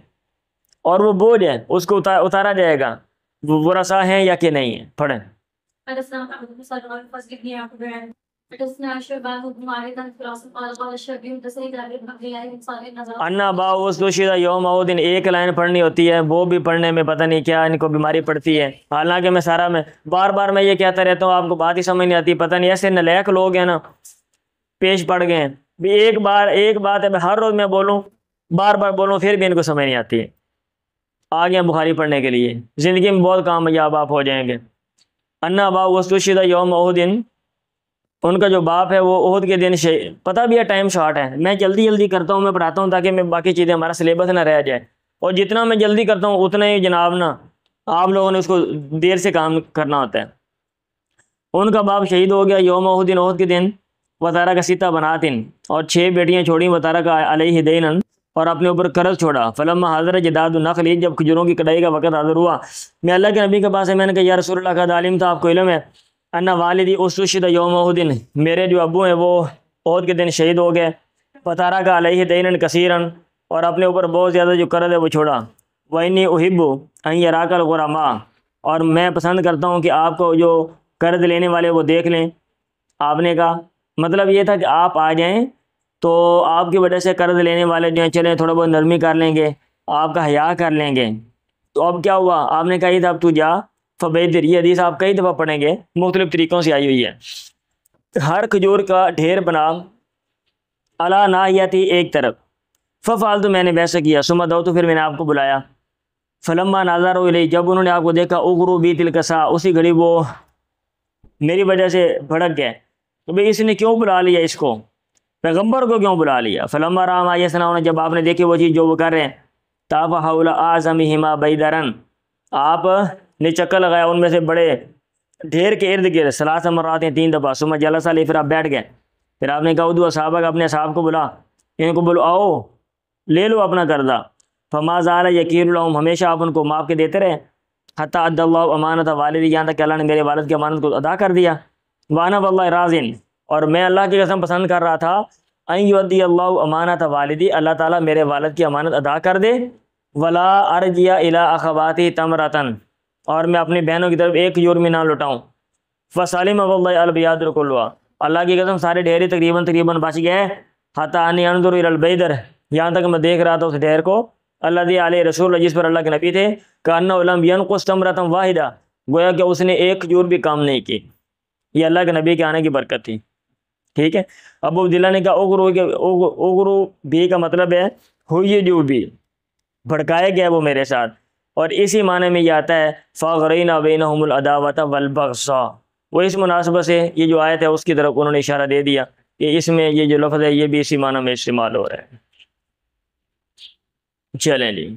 اور وہ بوجھ ہے اس کو اتارا جائے گا، وہ ورثاء ہیں یا کہ نہیں ہیں۔ پڑھیں۔ انا باؤ استشہد یوم احد، ایک لائن پڑھنی ہوتی ہے، وہ بھی پڑھنے میں پتہ نہیں کیا ان کو بیماری پڑتی ہے، حالانکہ میں بار بار میں یہ کہتا رہتا ہوں، آپ کو بات ہی سمجھ نہیں آتی، پتہ نہیں ایسے نلائق لوگ ہیں نا، پیش پڑ گئے ہیں بھی ایک بات ہے میں ہر روز میں بولوں، بار بار بولوں، پھر بھی ان کو سمجھ نہیں آتی ہے۔ آ گئے بخاری پڑھنے کے لیے، زندگی میں بہت کامیاب آپ ہو جائیں گے۔ انا باؤ استشہد یوم احد، ان کا جو باپ ہے وہ احد کے دن پتہ بھی ہے ٹائم شارٹ ہے، میں جلدی کرتا ہوں، میں پڑھاتا ہوں تاکہ میں باقی چیزیں ہمارا سلیبس نہ رہ جائے، اور جتنا میں جلدی کرتا ہوں اتنا ہی جناب نا آپ لوگوں نے اس کو دیر سے کام کرنا ہوتا ہے۔ ان کا باپ شہید ہو گیا یوم احد، احد کے دن، وطارہ کا سیتا بناتن، اور 6 بیٹیاں چھوڑیں، وطارہ کا علیہ دینن، اور اپنے اوپر قرض چھوڑا، فلما حضر جداد النخل، جب کھجوروں کی کٹائی کا وقت حاضر ہوا، میں اللہ کے نبی کے پاس ہے، میں نے کہا یا رسول اللہ کا عالم تھا، آپ کو علم ہے انا والدی استشہد یوم احد، میرے جو ابو ہیں وہ احد کے دن شہید ہو گئے، وطارہ کا علیہ دینن کثیرن، اور اپنے اوپر بہت زیادہ جو قرض ہے وہ چھوڑا، وانی احب ان یراک الغرماء، اور میں پسند کرتا ہوں کہ آپ کو جو قرض لینے والے وہ دیکھ لیں۔ آپ نے کہا مطلب یہ تھا کہ آپ آ جائیں تو آپ کی وجہ سے قرض لینے والے جو ہیں چلیں تھوڑا بہت نرمی کر لیں گے، آپ کا حیا کر لیں گے۔ تو اب کیا ہوا، آپ نے کہا یہ تھا اب تو جا فبیدر، یہ حدیث آپ کئی دفعہ پڑھیں گے، مختلف طریقوں سے آئی ہوئی ہے۔ ہر کھجور کا ڈھیر بنا علی ناحیتی، ایک طرف، ففعلت، میں نے ویسا کیا، ثم دعوت، پھر میں نے آپ کو بلایا، فلما نظروا الیہ، جب انہوں نے آپ کو دیکھا، اغروا بی تلک الساعۃ، اسی گھڑی وہ میری وجہ سے بھڑک گئے، تو بھئی اس نے کیوں بلا لیا اس کو، پیغمبر کو کیوں بلا لیا، فلما رأى ما یصنعون، جب آپ نے دیکھی وہ چیز جو وہ کر رہے ہیں، طاف حول اعظمہما بیدرا، آپ نے چکر لگایا ان میں سے بڑے ڈھیر کے ارد گرد، 3 مرات، 3 دفعہ، ثم جلس علیہ، پھر آپ بیٹھ گئے، پھر آپ نے کہا ادعوا صحابہ، اپنے صحاب کو بلا، ان کو بولو آؤ لے لو اپنا قرضہ، فما زال یکیل لهم، ہمیشہ آپ ان کو معاف کے دیتے رہے، حتی ادى اللہ امانت والدی، یہاں تک کہ اللہ نے میرے والد کی امانت کو ادا کر دیا، وانا واللہ راضٍ، اور میں اللہ کی قسم پسند کر رہا تھا، ان یؤدی اللہ امانت والدی، اللہ تعالیٰ میرے والد کی امانت ادا کر دے، ولا ارجع الی اخواتی تمرتن، اور میں اپنی بہنوں کی طرف ایک کھجور میں نہ لٹاؤں، فسالم واللہ البیادر کلھا، اللہ کی قسم سارے ڈھیری تقریباً بچ گئے، حتی انی انظر الی البیدر، یہاں تک میں دیکھ رہا تھا اس ڈھیر کو، الذی علیہ رسول، جس پر اللہ کے نبی تھے، کأنہ لم ینقص تمرۃ واحدہ، گویا کہ اس نے ایک کھجور بھی کام نہیں کی، یہ اللہ کے نبی کے آنے کی برکت تھی۔ ٹھیک ہے، ابو عبداللہ نے کہا اغرو بھی کا مطلب ہے ہوئی جو بھی، بھڑکائے گیا وہ میرے ساتھ، اور اسی معنی میں یہ آتا ہے فاغرینا بینہم العداوۃ والبغضاء، وہ اس مناسبت سے یہ جو آیت ہے اس کی طرف انہوں نے اشارہ دے دیا کہ اس میں یہ جو لفظ ہے یہ بھی اسی معنی میں استعمال ہو رہا ہے۔ چلیں جی۔